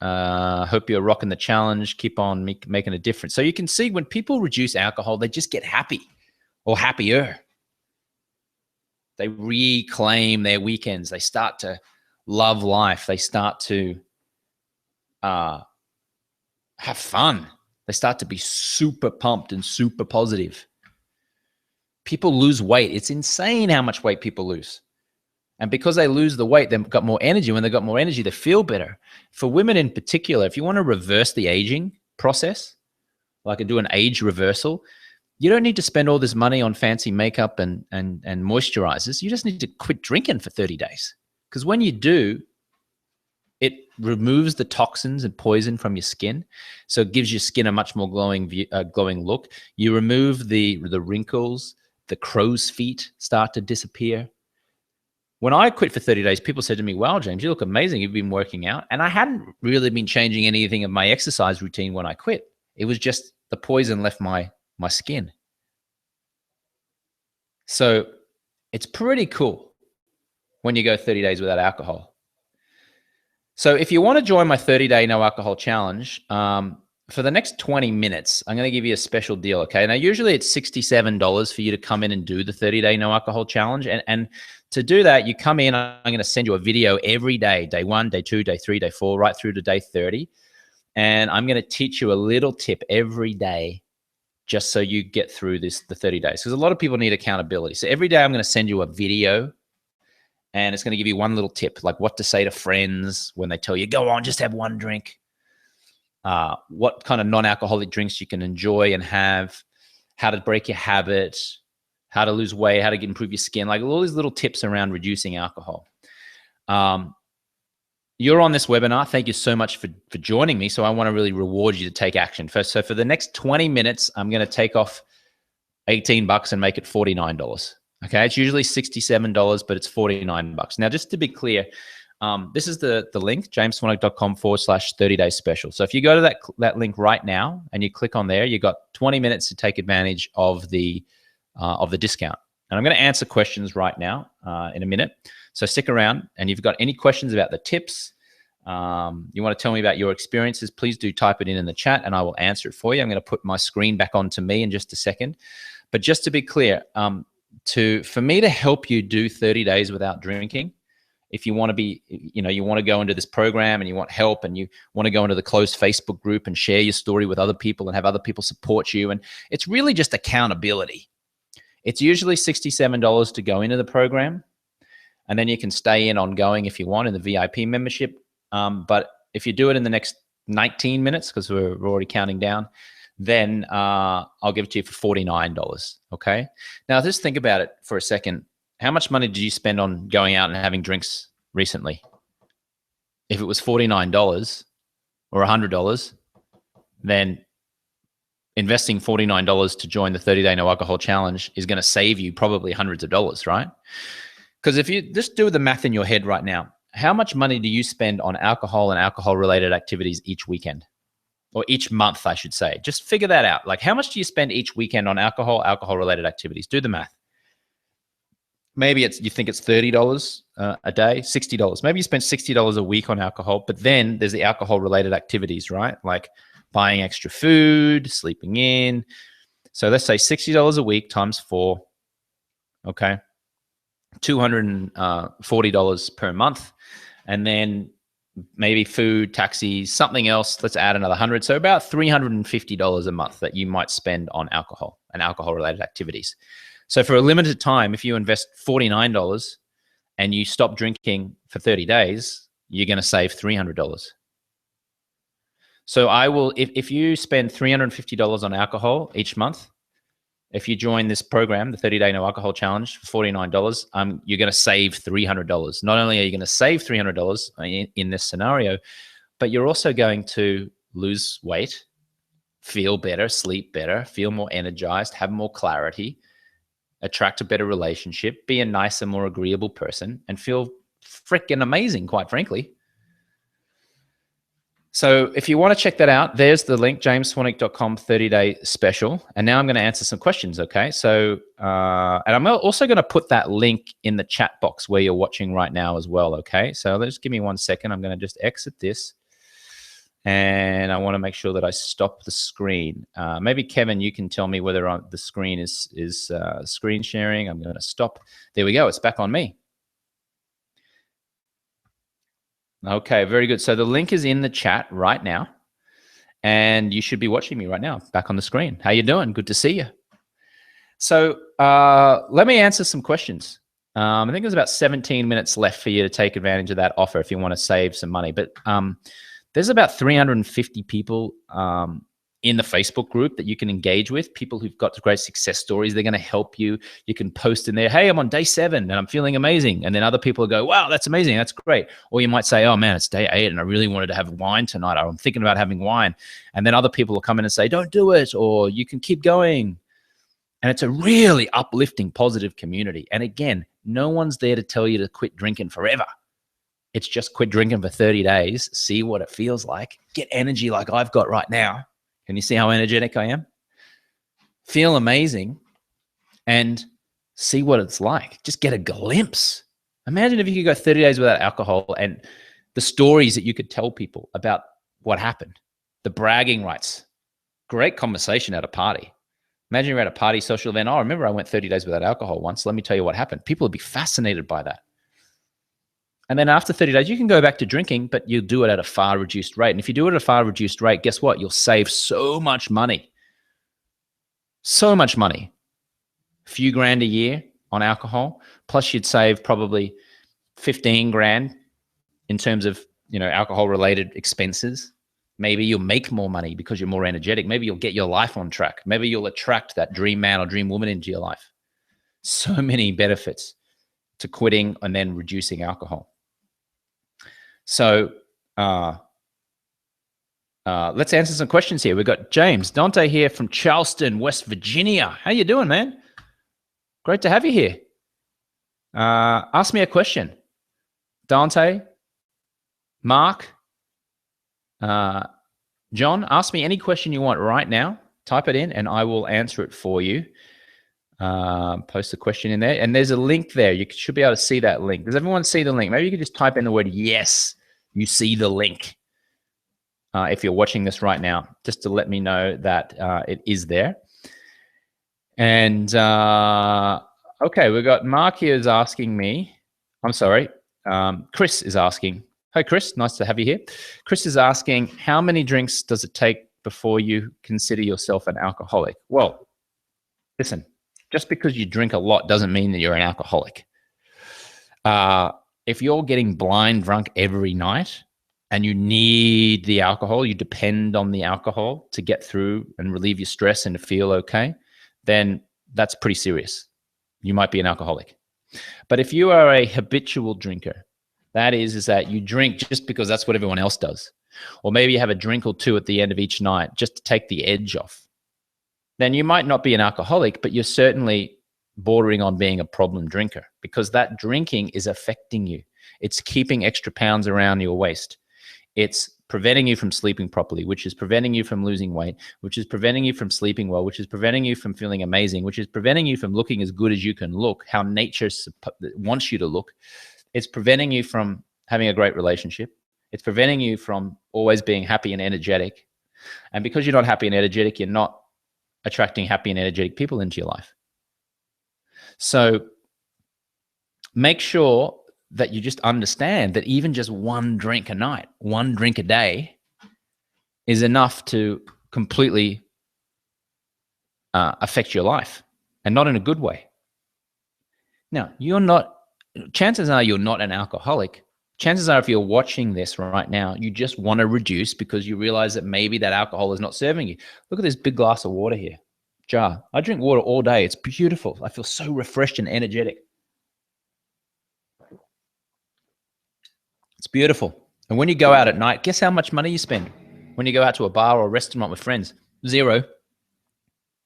Hope you're rocking the challenge. Keep on making a difference. So you can see when people reduce alcohol, they just get happy or happier. They reclaim their weekends. They start to love life. They start to have fun. They start to be super pumped and super positive. People lose weight. It's insane how much weight people lose. And because they lose the weight, they've got more energy. When they've got more energy, they feel better. For women in particular, if you want to reverse the aging process, like do an age reversal, you don't need to spend all this money on fancy makeup and moisturizers. You just need to quit drinking for 30 days. Because when you do, it removes the toxins and poison from your skin. So it gives your skin a much more glowing look. You remove the wrinkles. The crow's feet start to disappear. When I quit for 30 days, people said to me, wow, James, you look amazing. You've been working out. And I hadn't really been changing anything of my exercise routine when I quit. It was just the poison left my skin. So it's pretty cool when you go 30 days without alcohol. So if you want to join my 30-day no alcohol challenge, for the next 20 minutes, I'm going to give you a special deal, okay? Now, usually it's $67 for you to come in and do the 30-day no alcohol challenge. And to do that, you come in, I'm going to send you a video every day, day 1, day 2, day 3, day 4, right through to day 30. And I'm going to teach you a little tip every day just so you get through the 30 days. Because a lot of people need accountability. So every day I'm going to send you a video, and it's going to give you one little tip, like what to say to friends when they tell you, go on, just have one drink. What kind of non-alcoholic drinks you can enjoy and have, how to break your habit, how to lose weight, how to improve your skin, like all these little tips around reducing alcohol. You're on this webinar. Thank you so much for joining me. So I want to really reward you to take action first. So for the next 20 minutes, I'm going to take off $18 and make it $49. Okay. It's usually $67, but it's $49. Now, just to be clear, this is the link, jamesswanwick.com/30-day special. So if you go to that link right now and you click on there, you got 20 minutes to take advantage of the discount. And I'm going to answer questions right now in a minute. So stick around, and if you've got any questions about the tips, you want to tell me about your experiences, please do type it in the chat and I will answer it for you. I'm going to put my screen back onto me in just a second. But just to be clear, for me to help you do 30 days without drinking, if you want to be, you want to go into this program and you want help and you want to go into the closed Facebook group and share your story with other people and have other people support you. And it's really just accountability. It's usually $67 to go into the program. And then you can stay in ongoing if you want in the VIP membership. But if you do it in the next 19 minutes, because we're already counting down, then I'll give it to you for $49, okay? Now, just think about it for a second. How much money did you spend on going out and having drinks recently? If it was $49 or $100, then investing $49 to join the 30-day no alcohol challenge is going to save you probably hundreds of dollars, right? Because if you just do the math in your head right now, how much money do you spend on alcohol and alcohol-related activities each weekend? Or each month, I should say. Just figure that out. Like, how much do you spend each weekend on alcohol-related activities? Do the math. Maybe you think it's $30 a day, $60. Maybe you spend $60 a week on alcohol, but then there's the alcohol-related activities, right? Like buying extra food, sleeping in. So let's say $60 a week times 4, okay? $240 per month. And then maybe food, taxis, something else. Let's add another 100. So about $350 a month that you might spend on alcohol and alcohol-related activities. So for a limited time, if you invest $49 and you stop drinking for 30 days, you're going to save $300. So I will, if you spend $350 on alcohol each month, if you join this program, the 30-day no alcohol challenge for $49, you're going to save $300. Not only are you going to save $300 in this scenario, but you're also going to lose weight, feel better, sleep better, feel more energized, have more clarity, attract a better relationship, be a nicer, more agreeable person, and feel freaking amazing, quite frankly. So if you want to check that out, there's the link, jamesswanwick.com 30-day special. And now I'm going to answer some questions, okay? So, and I'm also going to put that link in the chat box where you're watching right now as well, okay? So let's give me 1 second. I'm going to just exit this. And I want to make sure that I stop the screen. Maybe, Kevin, you can tell me whether the screen is screen sharing. I'm going to stop. There we go. It's back on me. Okay, very good. So the link is in the chat right now, and you should be watching me right now, back on the screen. How you doing? Good to see you. So let me answer some questions. I think there's about 17 minutes left for you to take advantage of that offer if you want to save some money. But there's about 350 people in the Facebook group that you can engage with, people who've got great success stories. They're going to help you. You can post in there, hey, I'm on day 7 and I'm feeling amazing. And then other people go, wow, that's amazing. That's great. Or you might say, oh man, it's day 8 and I really wanted to have wine tonight. Or I'm thinking about having wine. And then other people will come in and say, don't do it. Or you can keep going. And it's a really uplifting, positive community. And again, no one's there to tell you to quit drinking forever. It's just quit drinking for 30 days, see what it feels like, get energy like I've got right now, Can you see how energetic I am? Feel amazing and see what it's like. Just get a glimpse. Imagine if you could go 30 days without alcohol and the stories that you could tell people about what happened, the bragging rights. Great conversation at a party. Imagine you're at a party, social event. Oh, remember I went 30 days without alcohol once. Let me tell you what happened. People would be fascinated by that. And then after 30 days, you can go back to drinking, but you'll do it at a far reduced rate. And if you do it at a far reduced rate, guess what? You'll save so much money. So much money. A few grand a year on alcohol. Plus you'd save probably 15 grand in terms of, alcohol related expenses. Maybe you'll make more money because you're more energetic. Maybe you'll get your life on track. Maybe you'll attract that dream man or dream woman into your life. So many benefits to quitting and then reducing alcohol. So let's answer some questions here. We've got James Dante here from Charleston, West Virginia. How you doing, man? Great to have you here. Ask me a question. Dante, Mark, John, ask me any question you want right now. Type it in and I will answer it for you. Post a question in there. And there's a link there. You should be able to see that link. Does everyone see the link? Maybe you could just type in the word yes, you see the link. If you're watching this right now, just to let me know that it is there. And okay, we've got Mark here is asking me. I'm sorry. Chris is asking. Hey, Chris, nice to have you here. Chris is asking, how many drinks does it take before you consider yourself an alcoholic? Well, listen, just because you drink a lot doesn't mean that you're an alcoholic. If you're getting blind drunk every night and you need the alcohol, you depend on the alcohol to get through and relieve your stress and to feel okay, then that's pretty serious. You might be an alcoholic. But if you are a habitual drinker, that is that you drink just because that's what everyone else does. Or maybe you have a drink or two at the end of each night just to take the edge off. Then you might not be an alcoholic, but you're certainly bordering on being a problem drinker because that drinking is affecting you. It's keeping extra pounds around your waist. It's preventing you from sleeping properly, which is preventing you from losing weight, which is preventing you from sleeping well, which is preventing you from feeling amazing, which is preventing you from looking as good as you can look, how nature wants you to look. It's preventing you from having a great relationship. It's preventing you from always being happy and energetic. And because you're not happy and energetic, you're not attracting happy and energetic people into your life. So make sure that you just understand that even just one drink a night, one drink a day is enough to completely affect your life, and not in a good way. Now, chances are you're not an alcoholic. Chances are if you're watching this right now, you just want to reduce because you realize that maybe that alcohol is not serving you. Look at this big glass of water here, jar. I drink water all day. It's beautiful. I feel so refreshed and energetic. It's beautiful. And when you go out at night, guess how much money you spend? When you go out to a bar or a restaurant with friends? Zero.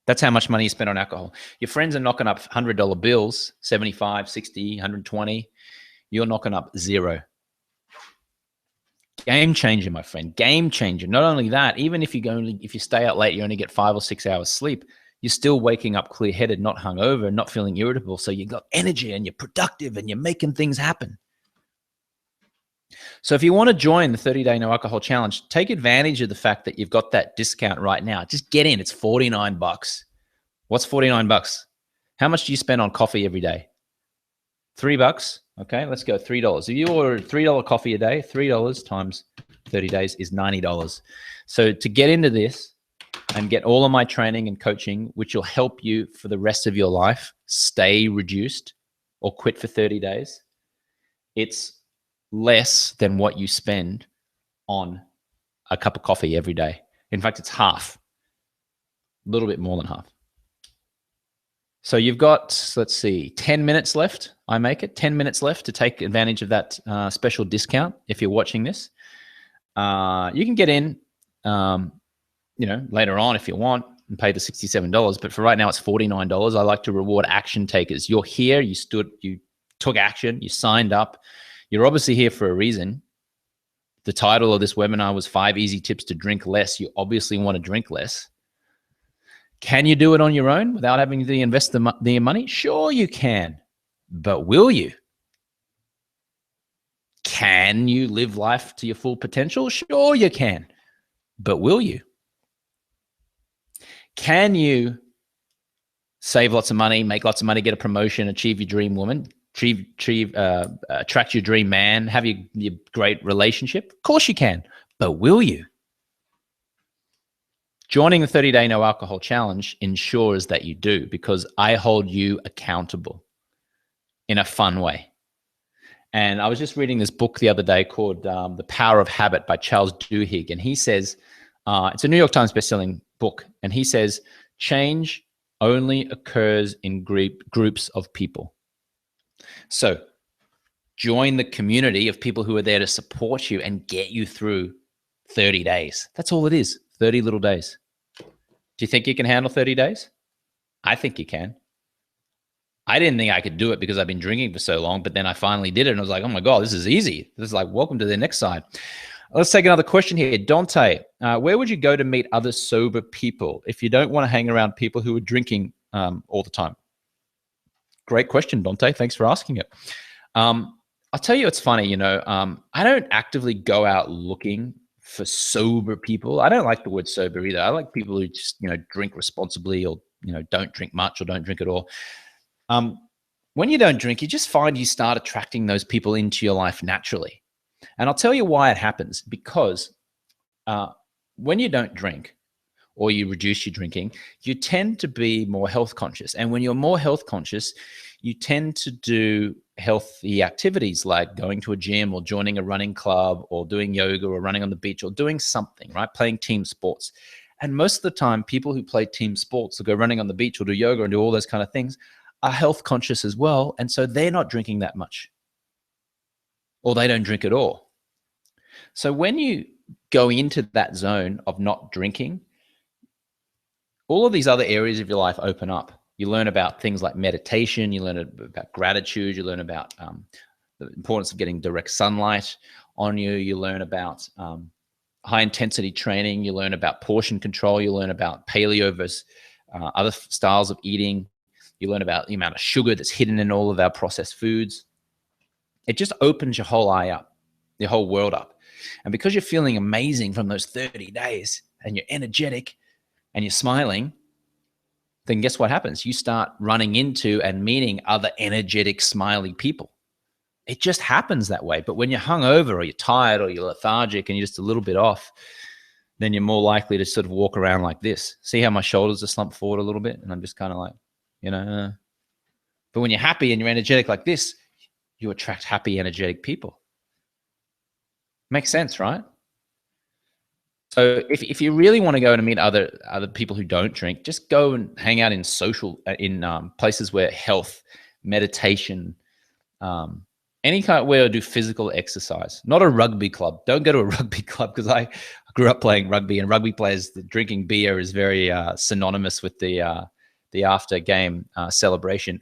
That's how much money you spend on alcohol. Your friends are knocking up $100 bills, 75, 60, 120. You're knocking up zero. Game changer, my friend. Game changer. Not only that, even if you stay out late, you only get 5 or 6 hours sleep. You're still waking up clear-headed, not hungover, not feeling irritable. So you got energy and you're productive and you're making things happen. So if you want to join the 30-day no alcohol challenge, take advantage of the fact that you've got that discount right now. Just get in. It's $49. What's $49? How much do you spend on coffee every day? $3. Okay, let's go $3. If you order $3 coffee a day, $3 times 30 days is $90. So to get into this and get all of my training and coaching, which will help you for the rest of your life, stay reduced or quit for 30 days, it's less than what you spend on a cup of coffee every day. In fact, it's half, a little bit more than half. So you've got, let's see, 10 minutes left. I make it 10 minutes left to take advantage of that special discount. If you're watching this, you can get in, later on if you want and pay the $67. But for right now, it's $49. I like to reward action takers. You're here, you took action, you signed up. You're obviously here for a reason. The title of this webinar was 5 Easy Tips to Drink Less. You obviously want to drink less. Can you do it on your own without having to invest the money? Sure you can, but will you? Can you live life to your full potential? Sure you can, but will you? Can you save lots of money, make lots of money, get a promotion, achieve your dream woman, attract your dream man, have your great relationship? Of course you can, but will you? Joining the 30-day no alcohol challenge ensures that you do, because I hold you accountable in a fun way. And I was just reading this book the other day called The Power of Habit by Charles Duhigg. And he says, it's a New York Times bestselling book. And he says, change only occurs in groups of people. So join the community of people who are there to support you and get you through 30 days. That's all it is, 30 little days. Do you think you can handle 30 days? I think you can. I didn't think I could do it because I've been drinking for so long, but then I finally did it and I was like, oh my God, this is easy. This is like, welcome to the next side. Let's take another question here. Dante, where would you go to meet other sober people if you don't want to hang around people who are drinking all the time? Great question, Dante. Thanks for asking it. I'll tell you, it's funny, I don't actively go out looking for sober people. I don't like the word sober either. I like people who just, drink responsibly, or, don't drink much or don't drink at all. When you don't drink, you just find you start attracting those people into your life naturally. And I'll tell you why it happens. Because when you don't drink, or you reduce your drinking, you tend to be more health conscious. And when you're more health conscious, you tend to do healthy activities like going to a gym or joining a running club or doing yoga or running on the beach or doing something, right? Playing team sports. And most of the time, people who play team sports or go running on the beach or do yoga and do all those kind of things are health conscious as well. And so they're not drinking that much, or they don't drink at all. So when you go into that zone of not drinking, all of these other areas of your life open up. You learn about things like meditation. You learn about gratitude. You learn about the importance of getting direct sunlight on you. You learn about high intensity training. You learn about portion control. You learn about paleo versus other styles of eating. You learn about the amount of sugar that's hidden in all of our processed foods. It just opens your whole eye up, your whole world up. And because you're feeling amazing from those 30 days and you're energetic and you're smiling, then guess what happens? You start running into and meeting other energetic, smiley people. It just happens that way. But when you're hungover or you're tired or you're lethargic and you're just a little bit off, then you're more likely to sort of walk around like this. See how my shoulders are slumped forward a little bit? And I'm just kind of like, But when you're happy and you're energetic like this, you attract happy, energetic people. Makes sense, right? So if you really want to go and meet other people who don't drink, just go and hang out in places where health, meditation, any kind of where do physical exercise. Not a rugby club. Don't go to a rugby club, because I grew up playing rugby, and rugby players, drinking beer is very synonymous with the after game celebration.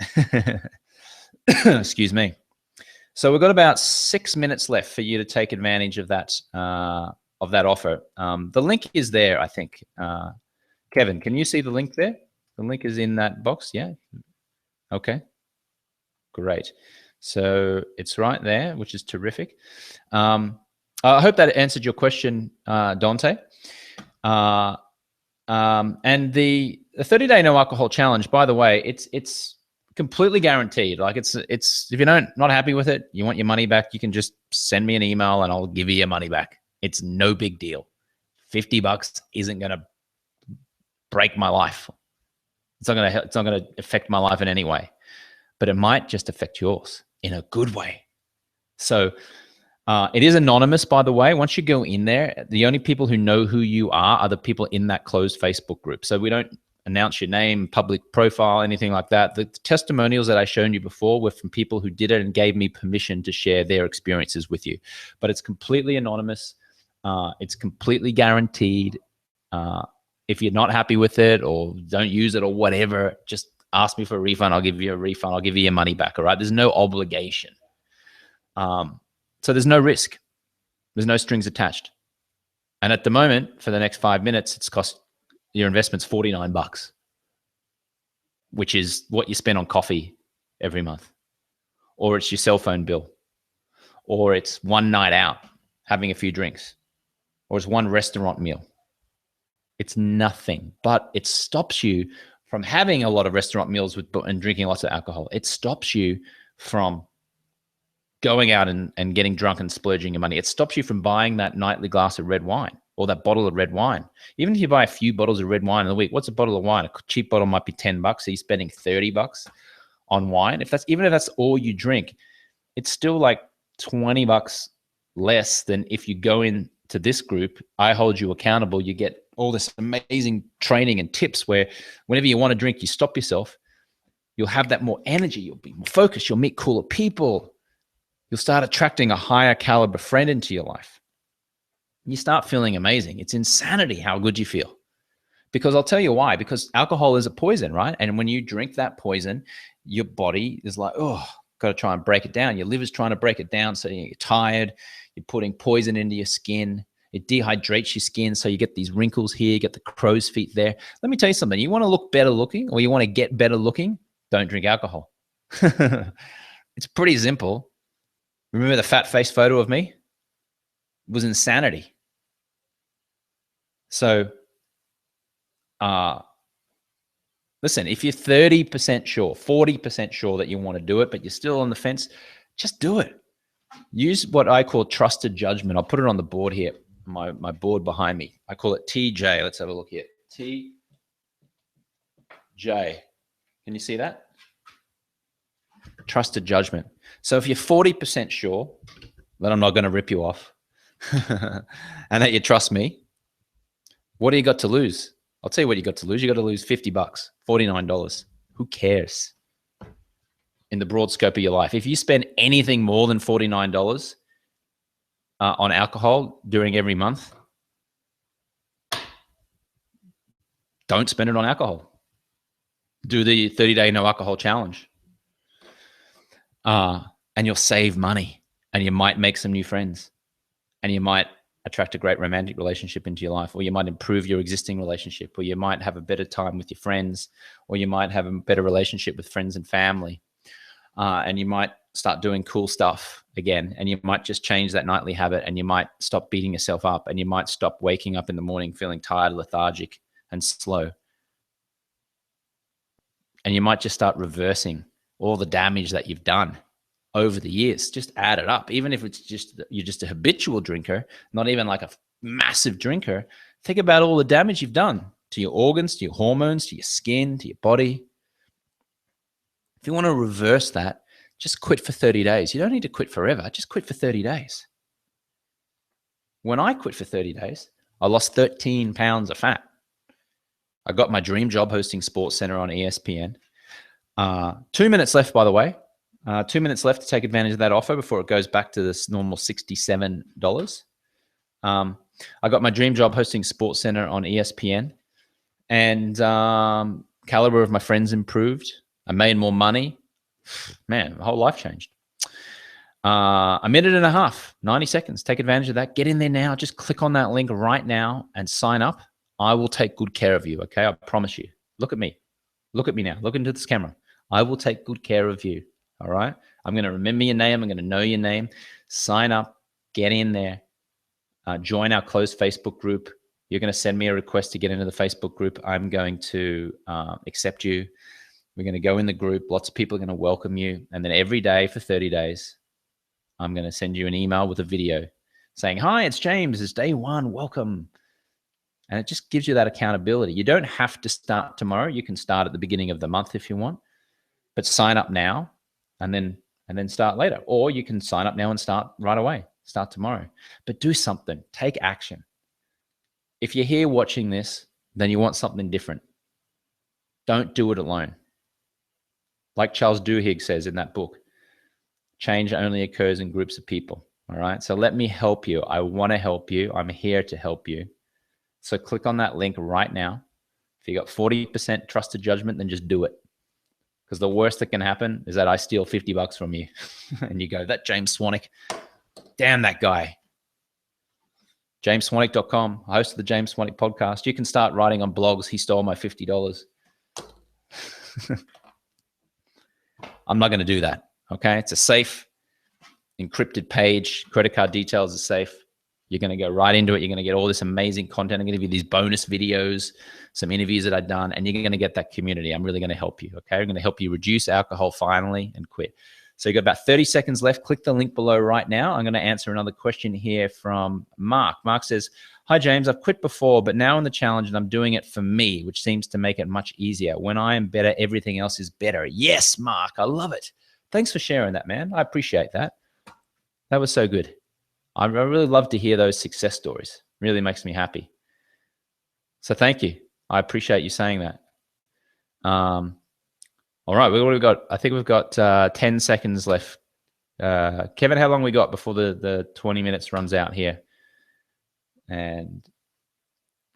Excuse me. So we've got about 6 minutes left for you to take advantage of that offer. The link is there, I think. Kevin, can you see the link there? The link is in that box. Yeah. Okay. Great. So it's right there, which is terrific. I hope that answered your question, Dante. And the 30-day no alcohol challenge, by the way, it's completely guaranteed. Like it's if you're not happy with it, you want your money back, you can just send me an email and I'll give you your money back. It's no big deal. $50 isn't going to break my life. It's not going to affect my life in any way, but it might just affect yours in a good way. So it is anonymous, by the way. Once you go in there, the only people who know who you are the people in that closed Facebook group. So we don't announce your name, public profile, anything like that. The testimonials that I shown you before were from people who did it and gave me permission to share their experiences with you. But it's completely anonymous. It's completely guaranteed. If you're not happy with it or don't use it or whatever, just ask me for a refund. I'll give you a refund. I'll give you your money back. All right. There's no obligation. So there's no risk. There's no strings attached. And at the moment, for the next 5 minutes, it's cost your investment's $49, which is what you spend on coffee every month, or it's your cell phone bill, or it's one night out having a few drinks, or it's one restaurant meal. It's nothing, but it stops you from having a lot of restaurant meals and drinking lots of alcohol. It stops you from going out and getting drunk and splurging your money. It stops you from buying that nightly glass of red wine or that bottle of red wine. Even if you buy a few bottles of red wine in a week, what's a bottle of wine? A cheap bottle might be $10. So you're spending $30 on wine. Even if that's all you drink, it's still like $20 less than if you go into this group. I hold you accountable. You get all this amazing training and tips where whenever you want to drink, you stop yourself. You'll have that more energy. You'll be more focused. You'll meet cooler people. You'll start attracting a higher caliber friend into your life. You start feeling amazing. It's insanity how good you feel. Because I'll tell you why. Because alcohol is a poison, right? And when you drink that poison, your body is like, oh, got to try and break it down. Your liver's trying to break it down. So you're tired. You're putting poison into your skin. It dehydrates your skin. So you get these wrinkles here. You get the crow's feet there. Let me tell you something. You want to look better looking, or you want to get better looking, don't drink alcohol. It's pretty simple. Remember the fat face photo of me? It was insanity. So, listen, if you're 30% sure, 40% sure that you want to do it, but you're still on the fence, just do it. Use what I call trusted judgment. I'll put it on the board here, my board behind me. I call it TJ. Let's have a look here. TJ. Can you see that? Trusted judgment. So if you're 40% sure that I'm not going to rip you off and that you trust me, what do you got to lose? I'll tell you what you got to lose. You got to lose $50, $49. Who cares? In the broad scope of your life, if you spend anything more than $49 on alcohol during every month, don't spend it on alcohol. Do the 30-day no alcohol challenge. And you'll save money, and you might make some new friends, and you might attract a great romantic relationship into your life, or you might improve your existing relationship, or you might have a better time with your friends, or you might have a better relationship with friends and family. And you might start doing cool stuff again, and you might just change that nightly habit, and you might stop beating yourself up, and you might stop waking up in the morning feeling tired, lethargic, and slow. And you might just start reversing all the damage that you've done over the years. Just add it up. Even if it's just you're just a habitual drinker, not even like a massive drinker, think about all the damage you've done to your organs, to your hormones, to your skin, to your body. If you want to reverse that, just quit for 30 days. You don't need to quit forever. Just quit for 30 days. When I quit for 30 days, I lost 13 pounds of fat. I got my dream job hosting SportsCenter on ESPN. 2 minutes left, by the way. 2 minutes left to take advantage of that offer before it goes back to this normal $67. I got my dream job hosting SportsCenter on ESPN, and caliber of my friends improved. I made more money. Man, my whole life changed. A minute and a half, 90 seconds. Take advantage of that. Get in there now. Just click on that link right now and sign up. I will take good care of you, okay? I promise you. Look at me. Look at me now. Look into this camera. I will take good care of you, all right? I'm going to remember your name. I'm going to know your name. Sign up. Get in there. Join our closed Facebook group. You're going to send me a request to get into the Facebook group. I'm going to accept you. We're going to go in the group. Lots of people are going to welcome you. And then every day for 30 days, I'm going to send you an email with a video saying, hi, it's James. It's day one. Welcome. And it just gives you that accountability. You don't have to start tomorrow. You can start at the beginning of the month if you want, but sign up now and then start later. Or you can sign up now and start right away. Start tomorrow. But do something. Take action. If you're here watching this, then you want something different. Don't do it alone. Like Charles Duhigg says in that book, change only occurs in groups of people. All right. So let me help you. I want to help you. I'm here to help you. So click on that link right now. If you got 40% trusted judgment, then just do it. Because the worst that can happen is that I steal $50 from you and you go, that James Swanwick, damn that guy. JamesSwanwick.com, host of the James Swanwick podcast. You can start writing on blogs. He stole my $50. I'm not going to do that. Okay. It's a safe, encrypted page. Credit card details are safe. You're going to go right into it. You're going to get all this amazing content. I'm going to give you these bonus videos, some interviews that I've done, and you're going to get that community. I'm really going to help you. Okay. I'm going to help you reduce alcohol finally and quit. So you got about 30 seconds left. Click the link below right now. I'm going to answer another question here from Mark. Mark says, hi, James. I've quit before, but now in the challenge and I'm doing it for me, which seems to make it much easier. When I am better, everything else is better. Yes, Mark. I love it. Thanks for sharing that, man. I appreciate that. That was so good. I really love to hear those success stories. Really makes me happy. So thank you. I appreciate you saying that. All right, we've got. I think we've got 10 seconds left. Kevin, how long we got before the 20 minutes runs out here? And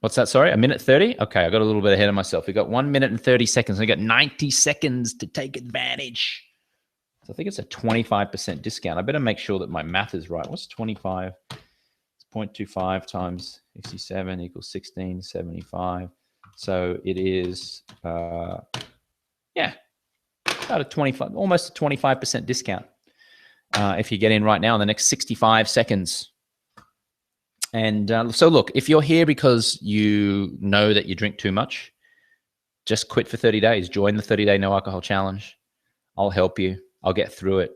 what's that? Sorry, 1:30? Okay, I got a little bit ahead of myself. We got 1 minute and 30 seconds. We got 90 seconds to take advantage. So I think it's a 25% discount. I better make sure that my math is right. What's 25? It's 0.25 times 67 equals 1675. So it is, about a 25, almost a 25% discount if you get in right now in the next 65 seconds. And so look, if you're here because you know that you drink too much, just quit for 30 days. Join the 30-day no alcohol challenge. I'll help you. I'll get through it.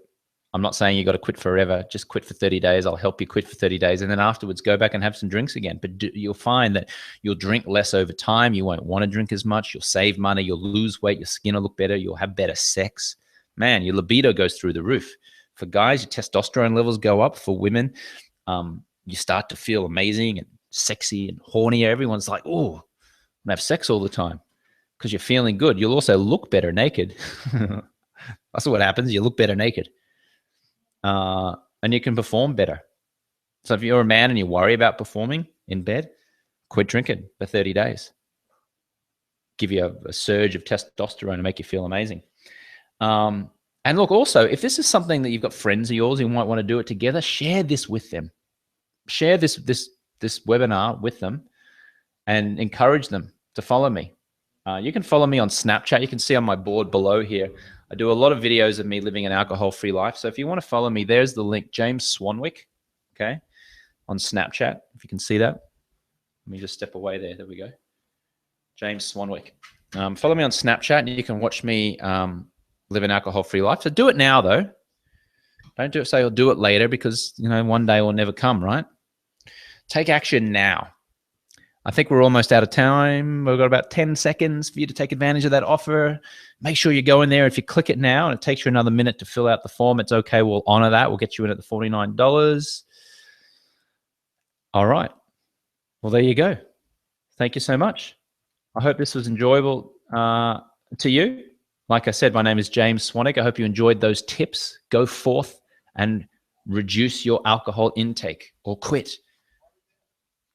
I'm not saying you got to quit forever. Just quit for 30 days. I'll help you quit for 30 days. And then afterwards, go back and have some drinks again. But you'll find that you'll drink less over time. You won't want to drink as much. You'll save money. You'll lose weight. Your skin will look better. You'll have better sex. Man, your libido goes through the roof. For guys, your testosterone levels go up. For women, you start to feel amazing and sexy and horny. Everyone's like, oh, I'm going to have sex all the time because you're feeling good. You'll also look better naked. That's what happens. You look better naked. And you can perform better. So if you're a man and you worry about performing in bed, quit drinking for 30 days. Give you a surge of testosterone and make you feel amazing. And look, also, if this is something that you've got friends of yours who might want to do it together, share this with them. Share this webinar with them and encourage them to follow me. You can follow me on Snapchat. You can see on my board below here, I do a lot of videos of me living an alcohol-free life. So if you want to follow me, there's the link, James Swanwick, okay, on Snapchat, if you can see that. Let me just step away there. There we go. James Swanwick. Follow me on Snapchat, and you can watch me live an alcohol-free life. So do it now, though. Don't do it, say you'll do it later, because, you know, one day will never come, right? Take action now. I think we're almost out of time. We've got about 10 seconds for you to take advantage of that offer. Make sure you go in there. If you click it now and it takes you another minute to fill out the form, it's okay. We'll honor that. We'll get you in at the $49. All right. Well, there you go. Thank you so much. I hope this was enjoyable to you. Like I said, my name is James Swanwick. I hope you enjoyed those tips. Go forth and reduce your alcohol intake or quit.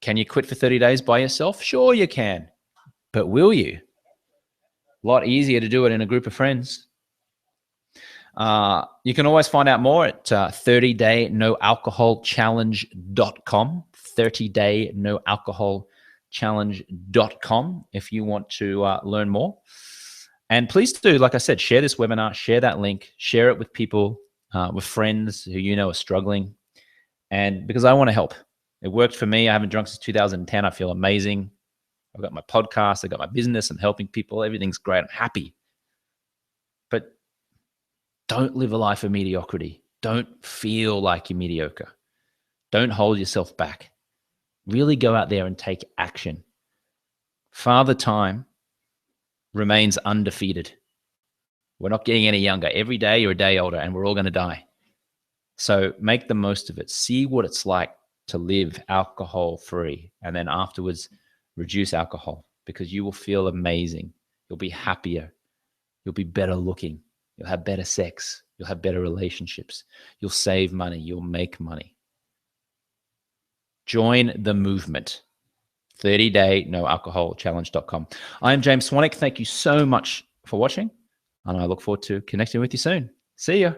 Can you quit for 30 days by yourself? Sure you can. But will you? A lot easier to do it in a group of friends. You can always find out more at 30daynoalcoholchallenge.com. 30daynoalcoholchallenge.com if you want to learn more. And please do, like I said, share this webinar, share that link, share it with people, with friends who you know are struggling. And because I want to help. It worked for me. I haven't drunk since 2010. I feel amazing. I've got my podcast. I've got my business. I'm helping people. Everything's great. I'm happy. But don't live a life of mediocrity. Don't feel like you're mediocre. Don't hold yourself back. Really go out there and take action. Father Time remains undefeated. We're not getting any younger. Every day you're a day older, and we're all going to die. So make the most of it. See what it's like to live alcohol-free, and then afterwards reduce alcohol, because you will feel amazing. You'll be happier. You'll be better looking. You'll have better sex. You'll have better relationships. You'll save money. You'll make money. Join the movement. 30daynoalcoholchallenge.com. I'm James Swanwick. Thank you so much for watching, and I look forward to connecting with you soon. See ya.